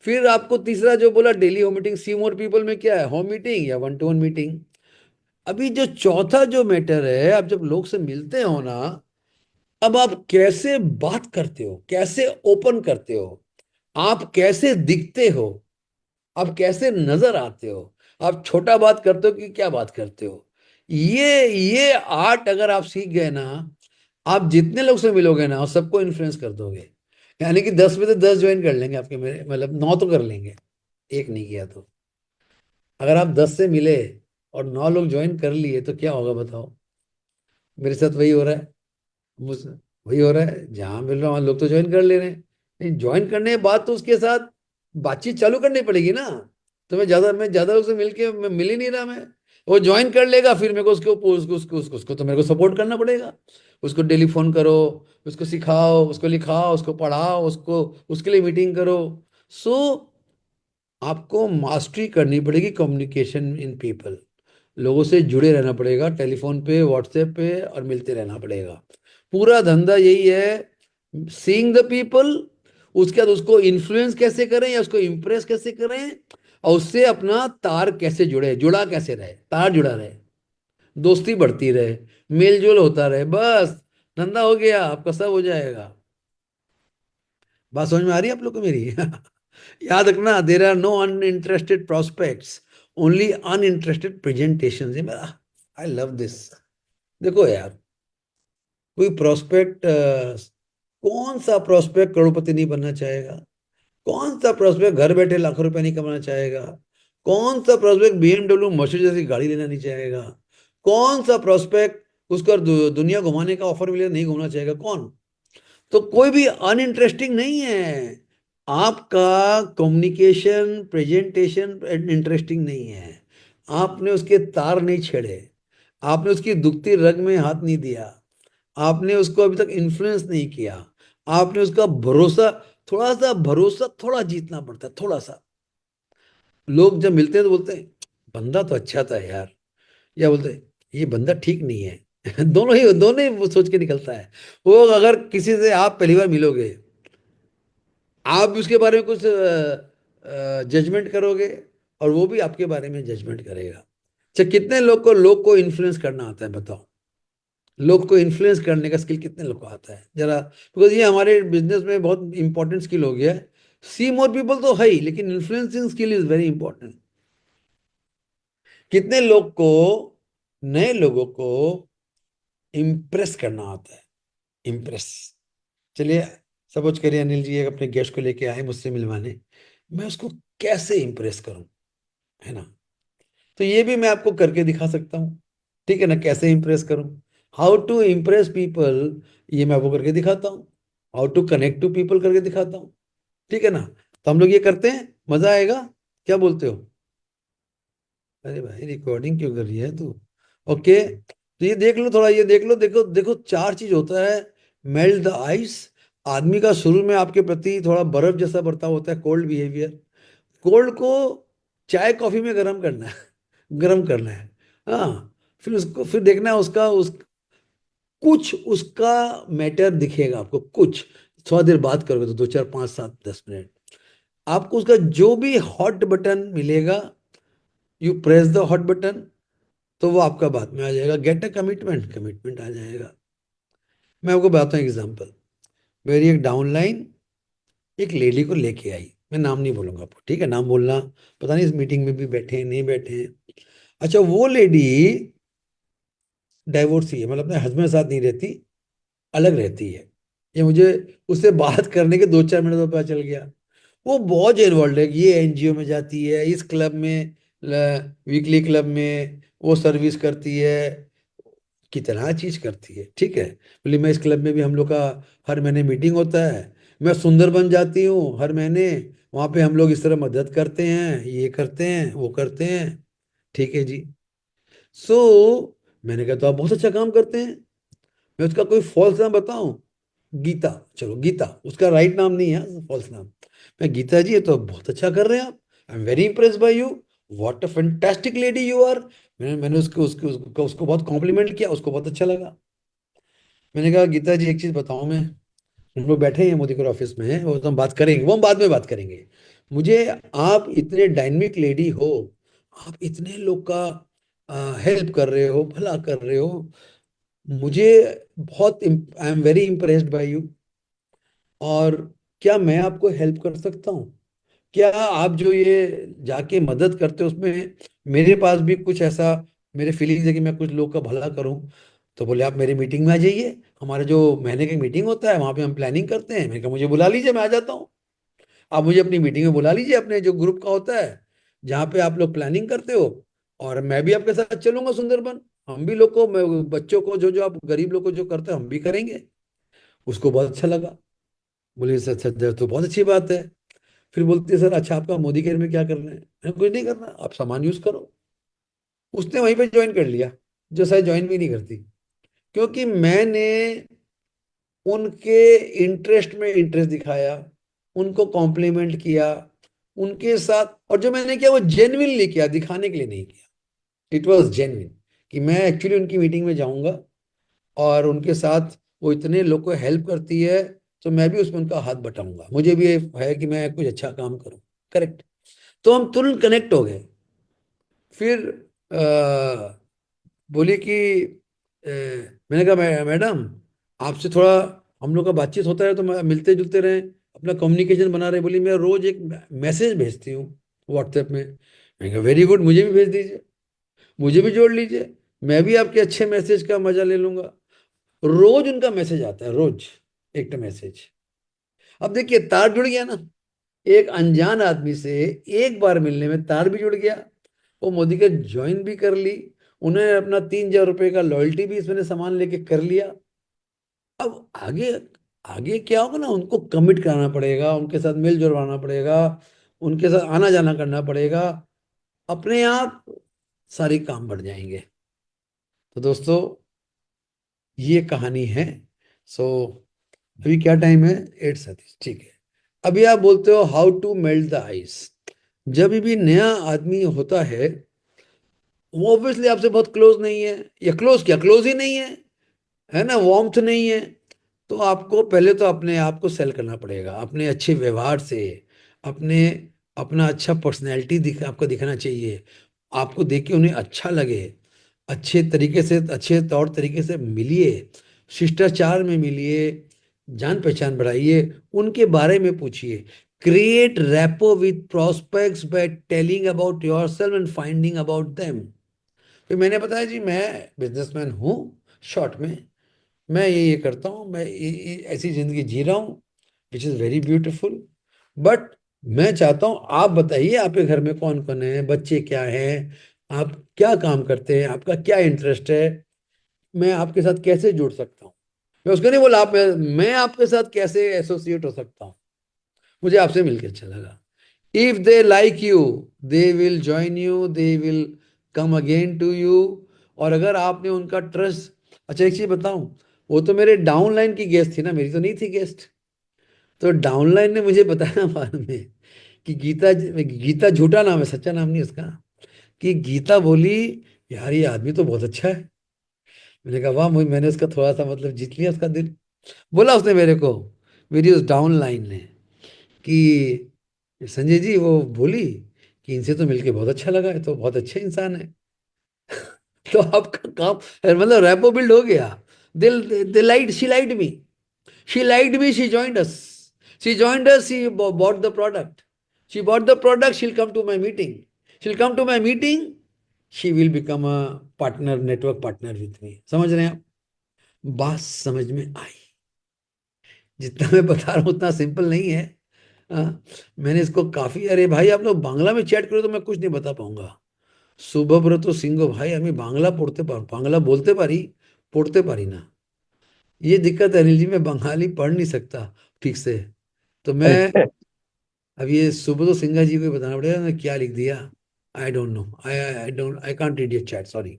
फिर आपको तीसरा जो बोला, डेली होम मीटिंग, सी मोर पीपल में क्या है, होम मीटिंग या 1-to-1 मीटिंग। अभी जो चौथा जो मैटर है, आप जब लोग से मिलते हो ना, अब आप कैसे बात करते हो, कैसे ओपन करते हो, आप कैसे दिखते हो, आप कैसे नजर आते हो, आप छोटा बात करते हो कि क्या बात करते हो, ये आर्ट अगर आप सीख गए ना, आप जितने लोग से मिलोगे ना, सबको इन्फ्लुएंस कर दोगे। यानी कि 10 में से 10 ज्वाइन कर लेंगे आपके, मेरे मतलब 9 तो कर लेंगे, एक नहीं किया तो। अगर आप 10 से मिले और 9 लोग ज्वाइन कर लिए तो क्या होगा बताओ? मेरे साथ वही हो रहा है, मुझ वही हो रहा है, जहां मिल रहा हूँ वहाँ लोग तो ज्वाइन कर ले रहे हैं। नहीं, ज्वाइन करने के बाद तो उसके साथ बातचीत चालू करनी पड़ेगी ना। तो मैं ज्यादा लोग से मिलके मैं मिल ही नहीं रहा। मैं, वो ज्वाइन कर लेगा, फिर मेरे को उसको तो मेरे को सपोर्ट करना पड़ेगा। उसको डेली फोन करो, उसको सिखाओ, उसको लिखाओ, उसको पढ़ाओ, उसको उसके लिए मीटिंग करो। सो आपको मास्टरी करनी पड़ेगी कम्युनिकेशन इन पीपल। लोगों से जुड़े रहना पड़ेगा, टेलीफोन पे, व्हाट्सएप पे, और मिलते रहना पड़ेगा। पूरा धंधा यही है, सीइंग द पीपल। उसके बाद उसको इन्फ्लुएंस कैसे करें या उसको इम्प्रेस कैसे करें, और उससे अपना तार कैसे जुड़े, जुड़ा कैसे रहे, तार जुड़ा रहे, दोस्ती बढ़ती रहे, मेल जोल होता रहे, बस धंधा हो गया, आपका सब हो जाएगा। बात समझ में आ रही है आप लोग को मेरी? याद रखना, there are no uninterested prospects, only uninterested presentation. ये मेरा, आई लव दिस। देखो यार, कोई प्रोस्पेक्ट, कौन सा प्रोस्पेक्ट करोड़पति नहीं बनना चाहेगा? कौन सा प्रोस्पेक्ट घर बैठे लाखों रुपए नहीं कमाना चाहेगा? कौन सा प्रोस्पेक्ट BMW मर्सिडीज जैसी गाड़ी लेना नहीं चाहेगा? कौन सा प्रोस्पेक्ट उसको दुनिया घुमाने का ऑफर मिले नहीं घूमना चाहेगा? कौन? तो कोई भी अनइंटरेस्टिंग नहीं है। आपका कम्युनिकेशन, प्रेजेंटेशन इंटरेस्टिंग नहीं है। आपने उसके तार नहीं छेड़े, आपने उसकी दुखती रग में हाथ नहीं दिया, आपने उसको अभी तक इन्फ्लुएंस नहीं किया, आपने उसका भरोसा, थोड़ा सा भरोसा थोड़ा जीतना पड़ता है, थोड़ा सा। लोग जब मिलते हैं तो बोलते हैं बंदा तो अच्छा था यार, या बोलते हैं ये बंदा ठीक नहीं है। दोनों ही वो सोच के निकलता है। वो अगर किसी से आप पहली बार मिलोगे, आप भी उसके बारे में कुछ जजमेंट करोगे, और वो भी आपके बारे में जजमेंट करेगा। अच्छा, कितने लोग को इन्फ्लुएंस करना आता है बताओ? लोग को इन्फ्लुएंस करने का स्किल कितने लोग को आता है जरा? बिकॉज ये हमारे बिजनेस में बहुत इंपॉर्टेंट स्किल हो गया है। सी मोर पीपल तो है ही, लेकिन influencing skill is very important. कितने लोग को, नए लोगों को इम्प्रेस करना आता है? इम्प्रेस। चलिए, सपोज करिए अनिल जी एक अपने गेस्ट को लेके आए मुझसे मिलवाने, मैं उसको कैसे इम्प्रेस करूं, है ना? तो ये भी मैं आपको करके दिखा सकता हूँ, ठीक है ना? कैसे इम्प्रेस करूं, हाउ टू इम्प्रेस पीपल, ये मैं आपको करके दिखाता हूँ। How to connect to people करके दिखाता हूँ, ठीक है ना? तो हम लोग ये करते हैं, मजा आएगा, क्या बोलते हो? अरे भाई रिकॉर्डिंग क्यों कर रही है तू? ओके, तो ये देख लो थोड़ा, ये देख लो, देखो देखो, चार चीज होता है। मेल्ट द आइस, आदमी का शुरू में आपके प्रति थोड़ा बर्फ जैसा बर्ताव होता है, कोल्ड बिहेवियर। कोल्ड को चाय कॉफी में गर्म करना है। गर्म करना है, हाँ। फिर उसको, फिर देखना है उसका, कुछ उसका मैटर दिखेगा आपको, कुछ। थोड़ा देर बात करोगे तो 2 4 5 7 10 मिनट, आपको उसका जो भी हॉट बटन मिलेगा, you press the hot button, तो वो आपका बात में आ जाएगा। गेट अ कमिटमेंट, कमिटमेंट आ जाएगा। मैं आपको बताता हूँ एग्जाम्पल। मेरी एक डाउनलाइन एक लेडी को लेके आई, मैं नाम नहीं बोलूंगा आपको, ठीक है? नाम बोलना, पता नहीं इस मीटिंग में भी बैठे हैं नहीं बैठे हैं। अच्छा, वो लेडी डाइवोर्स है, मतलब अपने हस्बैंड के साथ नहीं रहती, अलग रहती है। ये मुझे उससे बात करने के 2 4 मिनट में पता चल गया। वो बहुत इन्वॉल्व है, ये एनजीओ में जाती है, इस क्लब में, वीकली क्लब में वो सर्विस करती है, कितना चीज करती है, ठीक है? बोले मैं इस क्लब में भी, हम लोग का हर महीने मीटिंग होता है, मैं सुंदरबन जाती हूँ हर महीने, वहां पे हम लोग इस तरह मदद करते हैं, ये करते हैं वो करते हैं, ठीक है जी। सो मैंने कहा तो आप बहुत अच्छा काम करते हैं। मैं उसका कोई फॉल्स नाम बताऊं? गीता, चलो गीता उसका राइट नाम नहीं है, फॉल्स नाम। मैं, गीता जी ये तो बहुत अच्छा कर रहे हैं आप, I am very impress by you, what a fantastic lady you are. मैंने उसको बहुत कॉम्प्लीमेंट किया, उसको बहुत अच्छा लगा। मैंने कहा गीता जी एक चीज बताऊं मैं, हम लोग बैठे हैं मोदी के ऑफिस में हैं, वो तो हम बात करेंगे, वो हम बाद में बात करेंगे। मुझे, आप इतने डायनेमिक लेडी हो, आप इतने लोग का हेल्प कर रहे हो, भला कर रहे हो, मुझे बहुत, आई am very impressed by you. और क्या मैं आपको हेल्प कर सकता हूँ? क्या आप जो ये जाके मदद करते हो उसमें मेरे पास भी कुछ ऐसा, मेरे फीलिंग्स है कि मैं कुछ लोग का भला करूं? तो बोले आप मेरी मीटिंग में आ जाइए, हमारे जो महीने की मीटिंग होता है वहां पे हम प्लानिंग करते हैं। मैंने कहा मुझे बुला लीजिए, मैं आ जाता हूँ। आप मुझे अपनी मीटिंग में बुला लीजिए, अपने जो ग्रुप का होता है जहाँ पे आप लोग प्लानिंग करते हो, और मैं भी आपके साथ चलूंगा सुंदरबन। हम भी लोग को, बच्चों को, जो जो आप गरीब लोग को जो करते हो हम भी करेंगे। उसको बहुत अच्छा लगा। बोले सर सर तो बहुत अच्छी बात है। फिर बोलती है सर अच्छा आपका मोदी केयर में क्या करना है? मैंने, कुछ नहीं करना, आप सामान यूज करो। उसने वहीं पे ज्वाइन कर लिया, जो शायद ज्वाइन भी नहीं करती, क्योंकि मैंने उनके इंटरेस्ट में इंटरेस्ट दिखाया, उनको कॉम्प्लीमेंट किया, उनके साथ। और जो मैंने किया वो जेन्युइनली किया, दिखाने के लिए नहीं किया। इट वॉज जेन्युइन, कि मैं एक्चुअली उनकी मीटिंग में जाऊंगा और उनके साथ वो इतने लोग को हेल्प करती है, तो मैं भी उसमें उनका हाथ बटाऊंगा, मुझे भी ये है कि मैं कुछ अच्छा काम करूं। करेक्ट। तो हम तुरंत कनेक्ट हो गए। फिर बोली कि मैंने कहा मैडम आपसे थोड़ा हम लोग का बातचीत होता है तो मिलते जुलते रहें, अपना कम्युनिकेशन बना रहे। बोली मैं रोज एक मैसेज भेजती हूँ व्हाट्सएप में। मैंने कहा वेरी गुड, मुझे भी भेज दीजिए, मुझे भी जोड़ लीजिए, मैं भी आपके अच्छे मैसेज का मजा ले लूंगा। रोज उनका मैसेज आता है, रोज एक मैसेज। अब देखिए तार जुड़ गया ना, एक अनजान आदमी से एक बार मिलने में तार भी जुड़ गया। वो मोदी के ज्वाइन भी कर ली, उन्हें अपना 3,000 रुपए का लॉयल्टी भी इसमें सामान लेके कर लिया। अब आगे, आगे क्या होगा ना, उनको कमिट कराना पड़ेगा, उनके साथ मिल जुलवाना पड़ेगा, उनके साथ आना जाना करना पड़ेगा, अपने आप सारे काम बढ़ जाएंगे। तो दोस्तों, ये कहानी है। सो अभी क्या टाइम है? 8:37, ठीक है। अभी आप बोलते हो how to melt the ice. जब भी नया आदमी होता है, वो ऑब्वियसली आपसे बहुत क्लोज नहीं है, या क्लोज क्या, क्लोज ही नहीं है ना, वार्मथ नहीं है। तो आपको पहले तो अपने आप को सेल करना पड़ेगा अपने अच्छे व्यवहार से। अपने अपना अच्छा पर्सनैलिटी आपको दिखाना चाहिए। आपको देख के उन्हें अच्छा लगे। अच्छे तरीके से, अच्छे तौर तरीके से मिलिए, शिष्टाचार में मिलिए, जान पहचान बढ़ाइए, उनके बारे में पूछिए। Create rapport with prospects by telling about yourself and finding about them. फिर मैंने बताया जी मैं बिजनेसमैन हूँ, शॉर्ट में मैं ये करता हूँ, मैं ऐसी जिंदगी जी रहा हूँ which is very beautiful. But मैं चाहता हूँ आप बताइए, आपके घर में कौन कौन है, बच्चे क्या हैं, आप क्या काम करते हैं, आपका क्या इंटरेस्ट है, मैं आपके साथ कैसे जुड़ सकता हूँ। मैं उसको नहीं बोला आप, मैं आपके साथ कैसे एसोसिएट हो सकता हूँ, मुझे आपसे मिलकर अच्छा लगा। If they like you, they will join you, they will come again to you. और अगर आपने उनका ट्रस्ट, अच्छा एक चीज बताऊं, वो तो मेरे डाउनलाइन की गेस्ट थी ना, मेरी तो नहीं थी गेस्ट। तो डाउनलाइन ने मुझे बताया बाद में कि गीता, गीता झूठा नाम है, सच्चा नाम नहीं उसका, कि गीता बोली यार ये आदमी तो बहुत अच्छा है। मैंने कहा वाह, मैंने उसका थोड़ा सा मतलब जीत लिया उसका दिल। बोला उसने मेरे को, मेरी उस डाउनलाइन ने, कि संजय जी वो बोली कि इनसे तो मिलके बहुत अच्छा लगा, है तो बहुत अच्छे इंसान है। तो आपका काम, मतलब रैपो बिल्ड हो गया। दिल, they liked, she liked me, she liked me, she joined us, she joined us, she bought the product, she bought the product, she'll come to my meeting, she'll come to my meeting, she will become a partner, network partner with me. समझ रहे हैं आप? बात समझ में आई? जितना मैं बता रहा हूँ उतना सिंपल नहीं है। हाँ, मैंने इसको काफी, अरे भाई आप लोग बांग्ला में चैट करो तो मैं कुछ नहीं बता पाऊंगा। শুভব্রত সিংহ ভাই, আমি বাংলা পড়তে পার, বাংলা বলতে পারি, পড়তে পারি না। ये दिक्कत है अनिल जी, मैं बंगाली पढ़ नहीं सकता ठीक से। तो मैं, अब ये सुब्रतो सिंघा जी को ही बताना पड़ेगा मैं क्या लिख दिया। I don't know, I can't read your chat, sorry.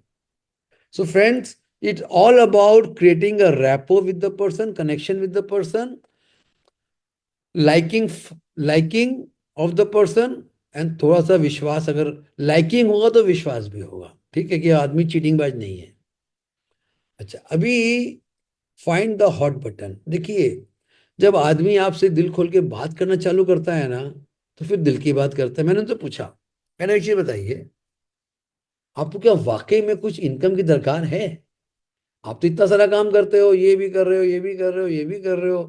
So friends, it's all about creating a rapport with the person, connection with the person, liking, liking of the person, and थोड़ा सा विश्वास। अगर लाइकिंग होगा तो विश्वास भी होगा, ठीक है, कि आदमी चीटिंग बाज नहीं है। अच्छा, अभी फाइंड द हॉट बटन। देखिए, जब आदमी आपसे दिल खोल के बात करना चालू करता है ना, तो फिर दिल की बात करता है। मैंने तो पूछा, मैंने एक चीज बताइए, आपको क्या वाकई में कुछ इनकम की दरकार है? आप तो इतना सारा काम करते हो, ये भी कर रहे हो, ये भी कर रहे हो, ये भी कर रहे हो,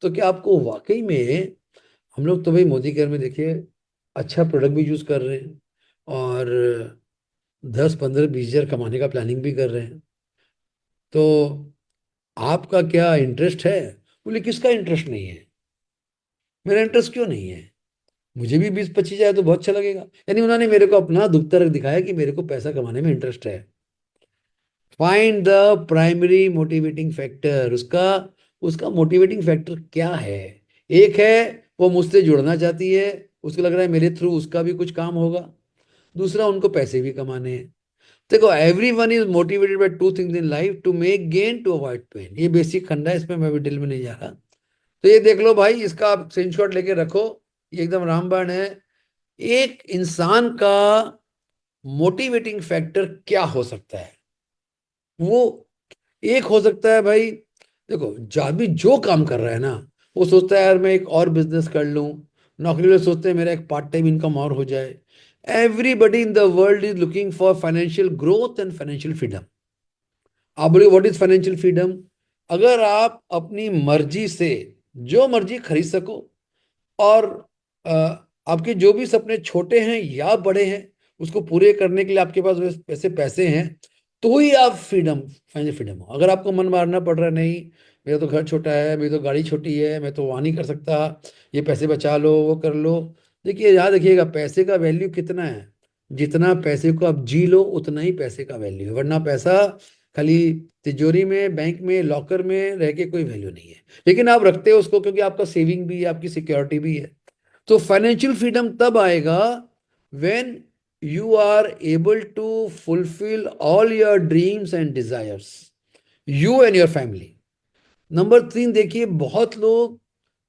तो क्या आपको वाकई में, हम लोग तो भाई मोदी केयर में देखिए अच्छा प्रोडक्ट भी यूज कर रहे हैं, और 10, 15, 20 हजार कमाने का प्लानिंग भी कर रहे हैं। तो आपका क्या इंटरेस्ट है? बोले किसका इंटरेस्ट नहीं है? मेरा इंटरेस्ट क्यों नहीं है? मुझे भी 20, 25 हजार तो बहुत अच्छा लगेगा। यानी उन्होंने मेरे को अपना दुख दर्द दिखाया कि मेरे को पैसा कमाने में इंटरेस्ट है। Find the primary motivating factor. उसका उसका मोटिवेटिंग फैक्टर क्या है? एक है, वो मुझसे जुड़ना चाहती है, उसको लग रहा है मेरे थ्रू उसका भी कुछ काम होगा। दूसरा, उनको पैसे भी कमाने हैं। देखो, everyone is motivated by two things in life, to make gain, to avoid pain. ये बेसिक खंडा है, इसमें मैं भी डिटेल में नहीं जा रहा। तो ये देख लो भाई, इसका आप स्क्रीनशॉट लेके रखो, ये एकदम रामबाण है। एक इंसान का मोटिवेटिंग फैक्टर क्या हो सकता है? वो एक हो सकता है भाई, देखो, जो आदमी जो काम कर रहा है ना, वो सोचता है यार मैं एक और बिजनेस कर लूं, नौकरी वाले सोचते हैं मेरा एक पार्ट टाइम इनकम और हो जाए। Everybody in the world is looking for financial growth and financial freedom. आप बोलिए व्हाट इज फाइनेंशियल फ्रीडम? अगर आप अपनी मर्जी से जो मर्जी खरीद सको, और अ, आपके जो भी सपने छोटे हैं या बड़े हैं, उसको पूरे करने के लिए आपके पास वैसे पैसे हैं, तो ही आप फ्रीडम, फाइनेंशियल फ्रीडम हो। अगर आपको मन मारना पड़ रहा है, नहीं मेरा तो घर छोटा है, मेरी तो गाड़ी छोटी है, मैं तो वहाँ नहीं कर सकता, ये पैसे बचा लो, वो कर लो। देखिए, याद रखिएगा, पैसे का वैल्यू कितना है, जितना पैसे को आप जी लो उतना ही पैसे का वैल्यू है। वरना पैसा खाली तिजोरी में, बैंक में, लॉकर में रह के कोई वैल्यू नहीं है। लेकिन आप रखते हो उसको क्योंकि आपका सेविंग भी है, आपकी सिक्योरिटी भी है। तो फाइनेंशियल फ्रीडम तब आएगा when you are able to fulfil all your dreams and desires, you and your family. Number 3, देखिए बहुत लोग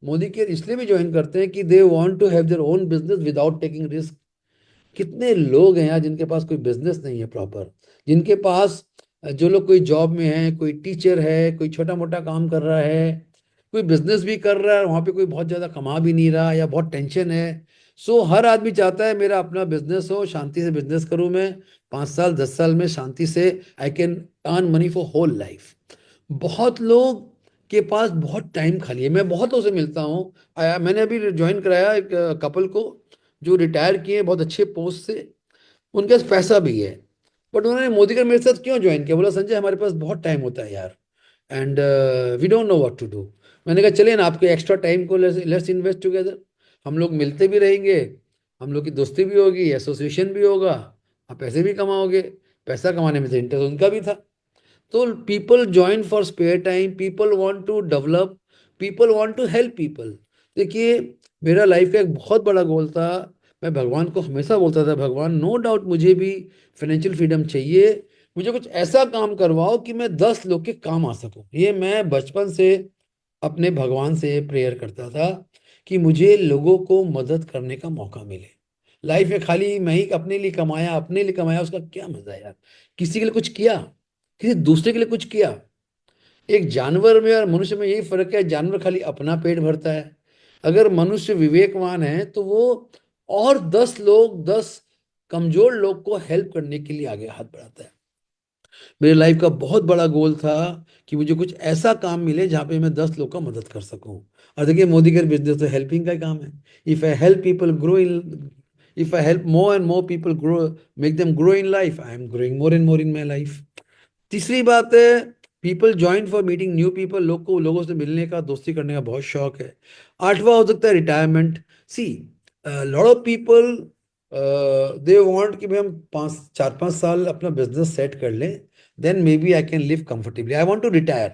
मोदी केयर इसलिए भी ज्वाइन करते हैं कि they want to have their own business without taking risk. कितने लोग हैं यार जिनके पास कोई बिजनेस नहीं है प्रॉपर, जिनके पास जो लोग कोई जॉब में है, कोई टीचर है, कोई छोटा मोटा काम कर रहा है, कोई बिजनेस भी कर रहा है, वहां पे कोई बहुत ज्यादा कमा भी नहीं रहा या बहुत टेंशन है। सो हर आदमी चाहता है मेरा अपना बिजनेस हो, शांति से बिजनेस करूं मैं, 5 साल 10 साल में शांति से I can earn money for whole life. बहुत लोग के पास बहुत टाइम खाली है। मैं बहुत लोगों से मिलता हूँ। मैंने अभी ज्वाइन कराया एक कपल को जो रिटायर किए बहुत अच्छे पोस्ट से, उनके पास पैसा भी है, बट उन्होंने मोदी का मेरे साथ क्यों ज्वाइन किया? बोला संजय हमारे पास बहुत टाइम होता है यार, and we don't know what to do. मैंने कहा चलिए ना, आपके एक्स्ट्रा टाइम को लेट्स इन्वेस्ट टुगेदर। हम लोग मिलते भी रहेंगे, हम लोग की दोस्ती भी होगी, एसोसिएशन भी होगा, आप पैसे भी कमाओगे। पैसा कमाने में से इंटरेस्ट उनका भी था। तो people join for spare time, people want to develop, people want to help people. देखिए मेरा लाइफ का एक बहुत बड़ा गोल था, मैं भगवान को हमेशा बोलता था भगवान नो डाउट मुझे भी फाइनेंशियल फ्रीडम चाहिए, मुझे कुछ ऐसा काम करवाओ कि मैं 10 लोग के काम आ सकूं। ये मैं बचपन से अपने भगवान से प्रेयर करता था कि मुझे लोगों को मदद करने का मौका मिले। लाइफ में खाली मैं ही अपने लिए कमाया, उसका क्या मजा यार? किसी के लिए कुछ किया, किसी दूसरे के लिए कुछ किया। एक जानवर में और मनुष्य में यही फर्क है, जानवर खाली अपना पेट भरता है, अगर मनुष्य विवेकवान है तो वो और 10 लोग, 10 कमजोर लोग को हेल्प करने के लिए आगे हाथ बढ़ाता है। मेरे लाइफ का बहुत बड़ा गोल था कि मुझे कुछ ऐसा काम मिले जहाँ पे मैं 10 लोग का मदद कर सकूं। और देखिए मोदी का बिजनेस तो हेल्पिंग का काम है। If I help people grow in, if I help more and more people grow, make them grow in life, I am growing more and more in my life. तीसरी बात है, people join for meeting new people. लोगों से मिलने का, दोस्ती करने का बहुत शौक है। आठवां हो सकता है retirement. See lot of people they want कि भाई हम 4 5 साल अपना बिजनेस सेट कर लें, then maybe I can live comfortably, I want to retire.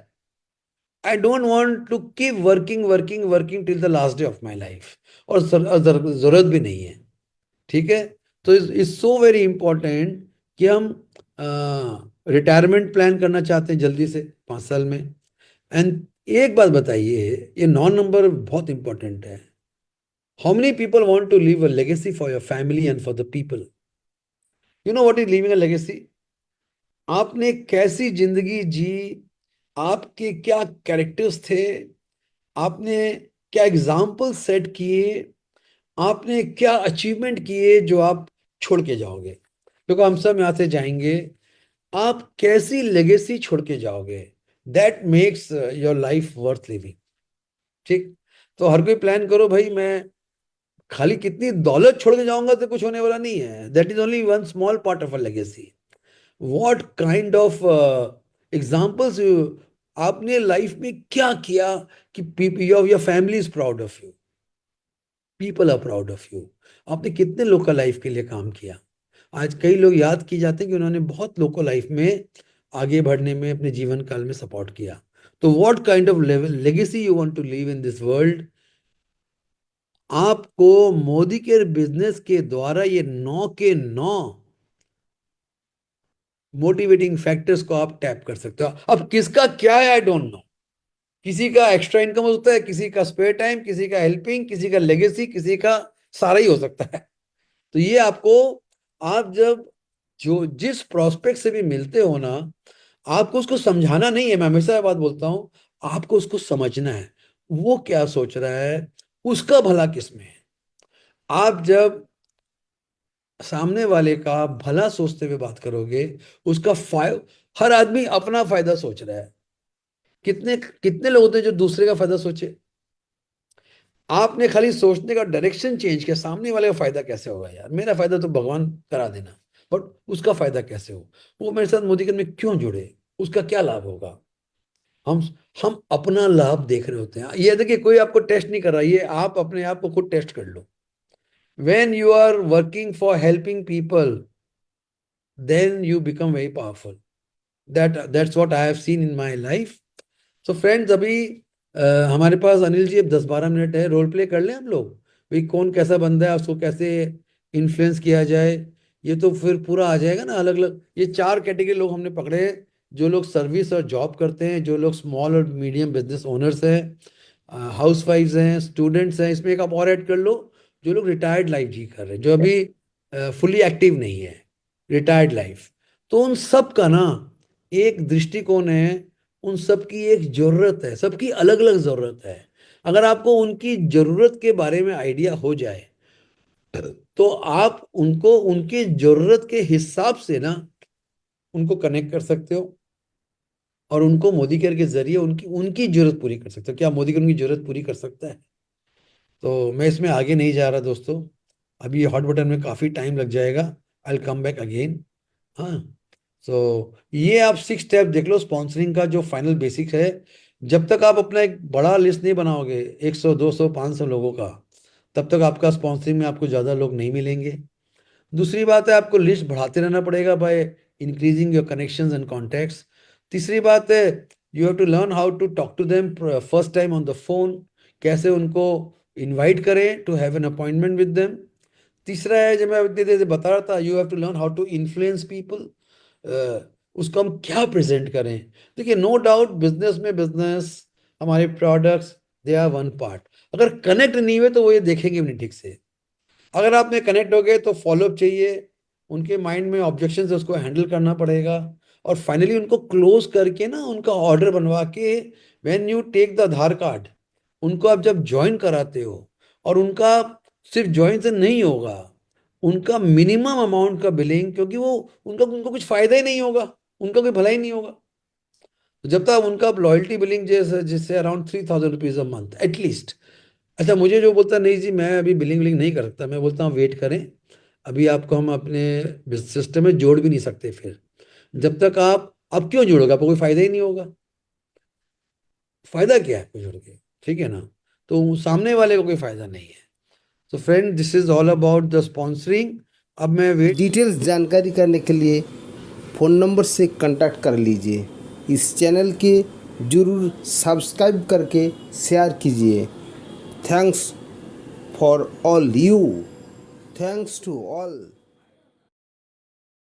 I don't want to keep working working working till the last day of my life. और जरूरत भी नहीं है, ठीक है? तो इट्स सो वेरी इंपॉर्टेंट कि हम रिटायरमेंट प्लान करना चाहते हैं जल्दी से 5 साल में। एंड एक बात बताइए, ये 9 नंबर बहुत इंपॉर्टेंट है। How many people want to leave a legacy for your family and for the people? You know what is living a legacy? आपने कैसी जिंदगी जी, आपके क्या कैरेक्टर्स थे, आपने क्या एग्जाम्पल सेट किए, आपने क्या अचीवमेंट किए जो आप छोड़ के जाओगे? देखो हम सब यहाँ से जाएंगे, आप कैसी लेगेसी छोड़ के जाओगे, that makes your life worth living. ठीक? तो हर कोई प्लान करो भाई, मैं खाली कितनी दौलत छोड़ के जाऊंगा तो कुछ होने वाला नहीं है। That is only one small part of a legacy. What kind of examples आपने लाइफ में क्या किया कि your family is proud of you, people are proud of you. आपने कितने लोग का लाइफ के लिए काम किया? आज कई लोग याद किए जाते हैं कि उन्होंने बहुत लोग को लाइफ में आगे बढ़ने में अपने जीवन काल में सपोर्ट किया। तो what kind of level legacy you want to leave in this world? आपको मोदी के बिजनेस के द्वारा ये 9 के 9 मोटिवेटिंग फैक्टर्स को आप टैप कर सकते हो। अब किसका क्या है आई डोंट नो। किसी का एक्स्ट्रा इनकम हो सकता है, किसी का स्पेयर टाइम, किसी का हेल्पिंग, किसी का लेगेसी, किसी का सारा ही हो सकता है। तो ये आपको, आप जब जो जिस प्रोस्पेक्ट से भी मिलते हो ना, आपको उसको समझाना नहीं है। मैं हमेशा ये बात बोलता हूं, आपको उसको समझना है, वो क्या सोच रहा है, उसका भला किसमें है। आप जब सामने वाले का भला सोचते हुए बात करोगे, उसका हर आदमी अपना फायदा सोच रहा है। कितने कितने लोग होते हैं जो दूसरे का फायदा सोचे? आपने खाली सोचने का डायरेक्शन चेंज किया, सामने वाले का फायदा कैसे होगा यार, मेरा फायदा तो भगवान करा देना, बट उसका फायदा कैसे हो? वो मेरे साथ मोदी में क्यों जुड़े, उसका क्या लाभ होगा? हम हम अपना लाभ देख रहे होते हैं। ये देखिए कोई आपको टेस्ट नहीं कर रहा, ये आप अपने आप को खुद टेस्ट कर लो। When you are working for helping people, then you become very powerful. That's what I have seen in my life. So friends, अभी हमारे पास अनिल जी अब 10 12 मिनट है, रोल प्ले कर लें हम लोग। भाई कौन कैसा बंदा है, उसको कैसे इन्फ्लुएंस किया जाए, ये तो फिर पूरा आ जाएगा ना अलग अलग। ये 4 कैटेगरी लोग हमने पकड़े, जो लोग सर्विस और जॉब करते हैं, जो लोग स्मॉल और मीडियम बिजनेस ओनर्स हैं, हाउस वाइफ्स हैं, स्टूडेंट्स हैं, इसमें एक आप और ऐड कर लो जो लोग रिटायर्ड लाइफ जी कर रहे हैं, जो अभी फुली एक्टिव नहीं है, रिटायर्ड लाइफ। तो उन सब का ना एक दृष्टिकोण है, उन सब की एक जरूरत है, सबकी अलग अलग जरूरत है। अगर आपको उनकी जरूरत के बारे में आइडिया हो जाए तो आप उनको उनकी जरूरत के हिसाब से ना उनको कनेक्ट कर सकते हो और उनको मोदी केयर के जरिए उनकी उनकी जरूरत पूरी कर सकते हो। क्या मोदी केयर उनकी जरूरत पूरी कर सकता है? तो मैं इसमें आगे नहीं जा रहा दोस्तों, अभी ये हॉट बटन में काफ़ी टाइम लग जाएगा। I will come back again. हाँ, सो ये आप 6 स्टेप देख लो स्पॉन्सरिंग का, जो फाइनल बेसिक है। जब तक आप अपना एक बड़ा लिस्ट नहीं बनाओगे 100 200 500 लोगों का, तब तक आपका स्पॉन्सरिंग में आपको ज़्यादा लोग नहीं मिलेंगे। दूसरी बात है, आपको लिस्ट बढ़ाते रहना पड़ेगा by increasing your connections and contacts. तीसरी बात है, you have to learn how to talk to them first time on the phone, कैसे उनको इनवाइट करें to have an appointment with them. तीसरा है, जब मैं इतनी देर से बता रहा था, you have to learn how to influence people. उसको हम क्या प्रेजेंट करें। देखिए, नो डाउट बिजनेस में बिजनेस, हमारे products, they are one part. अगर कनेक्ट नहीं हुए तो वो ये देखेंगे भी नहीं ठीक से। अगर आप में कनेक्ट हो गए तो फॉलोअप चाहिए, उनके माइंड में ऑब्जेक्शन है उसको हैंडल करना पड़ेगा, और फाइनली उनको क्लोज करके ना उनका ऑर्डर बनवा के, when you take the Aadhaar card, उनको आप जब ज्वाइन कराते हो, और उनका सिर्फ ज्वाइन से नहीं होगा, उनका मिनिमम अमाउंट का बिलिंग, क्योंकि वो उनका उनको कुछ फायदा ही नहीं होगा, उनका कोई भला ही नहीं होगा। तो जब तक उनका लॉयल्टी बिलिंग जैसे जिससे around 3000 rupees a month at least. अच्छा, मुझे जो बोलता नहीं जी मैं अभी बिलिंग विलिंग नहीं कर सकता, मैं बोलता हूँ वेट करें, अभी आपको हम अपने सिस्टम में जोड़ भी नहीं सकते। फिर जब तक आप, अब क्यों जोड़ोगे, आपको कोई फायदा ही नहीं होगा। फायदा क्या है आपको जोड़ के, ठीक है ना? तो सामने वाले को कोई फायदा नहीं है। तो friend, this is all about the sponsoring. अब मैं वेट डिटेल्स जानकारी करने के लिए फ़ोन नंबर से कांटेक्ट कर लीजिए। इस चैनल के ज़रूर सब्सक्राइब करके शेयर कीजिए। Thanks for all you, thanks to all.